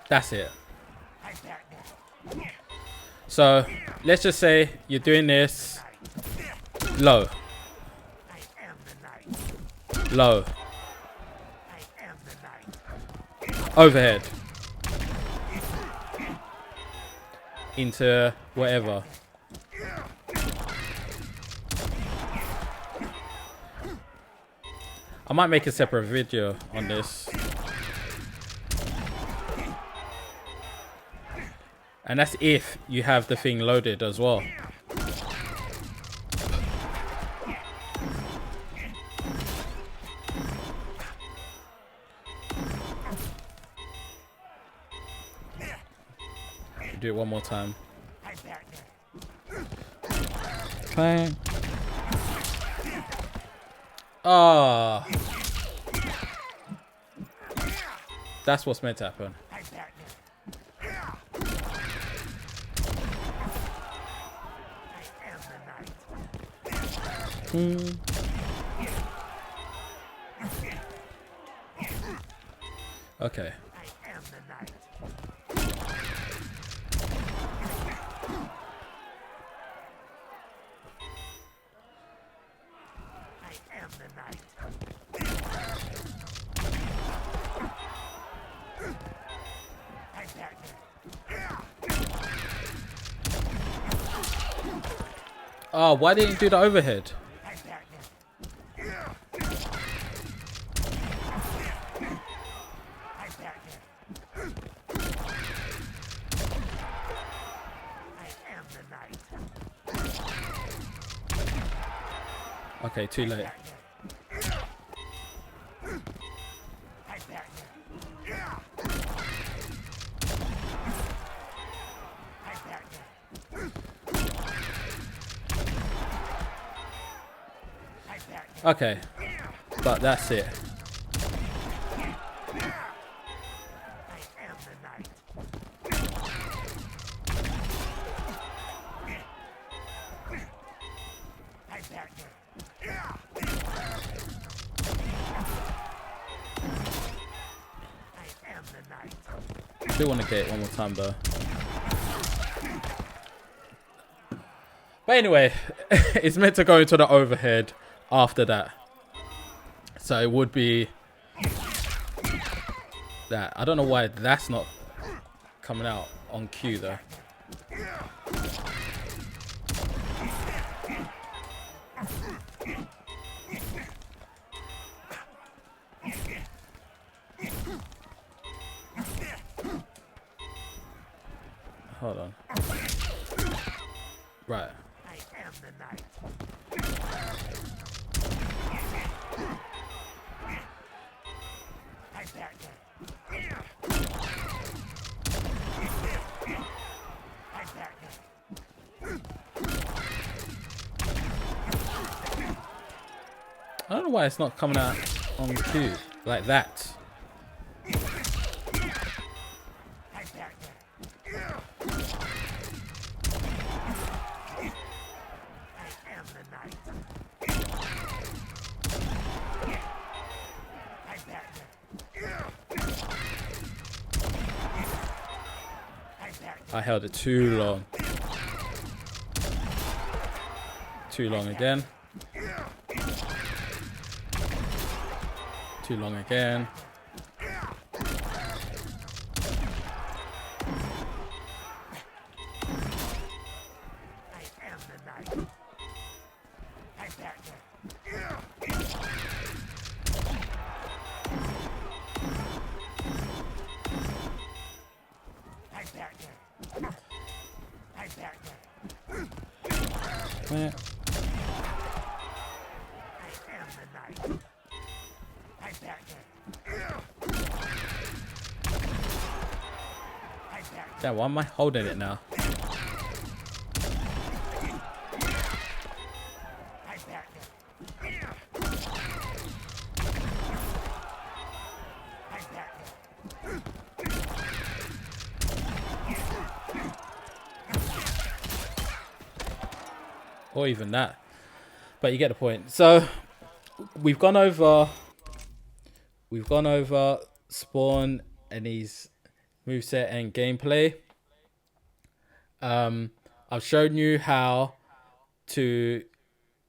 That's it. I'm Batman. So let's just say you're doing this low, I am the night. low, I am the night. overhead, into whatever. I might make a separate video on this. And that's if you have the thing loaded as well. Do it one more time. I'm Batman. Bang. Ah. That's what's meant to happen. I'm Batman. I am the night. Okay. I am the night. I am the night. I'm Batman. Oh, why didn't you do the overhead? I'm Batman. I'm Batman. I am the night. Okay, too late. I'm Batman. I'm Batman. I'm Batman. Okay. But that's it. still want to get it one more time though. But anyway, it's meant to go into the overhead after that. So it would be that. I don't know why that's not coming out on cue though. Hold on. Right. I am the night. I back down. I back down. I don't know why it's not coming out on cue like that. I back down. I am the night. I back down. I back down. I held it too long. Too long again. Too long again. I am the night. I back down. I back down. I back down. Where? I am the night. I back down. I back down. Damn, why am I holding it now? I back down. I back down. Or even that. But you get the point. So we've gone over Spawn and his moveset and gameplay. I've shown you how to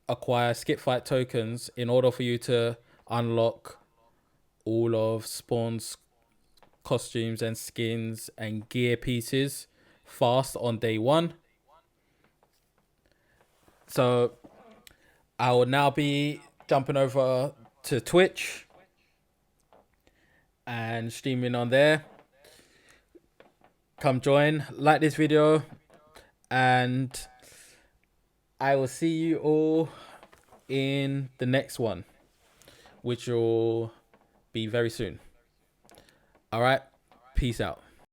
acquire skip fight tokens in order for you to unlock all of Spawn's costumes and skins and gear pieces fast on day one. So I will now be jumping over to Twitch and streaming on there. Come join, like this video, and I will see you all in the next one, which will be very soon. All right, peace out.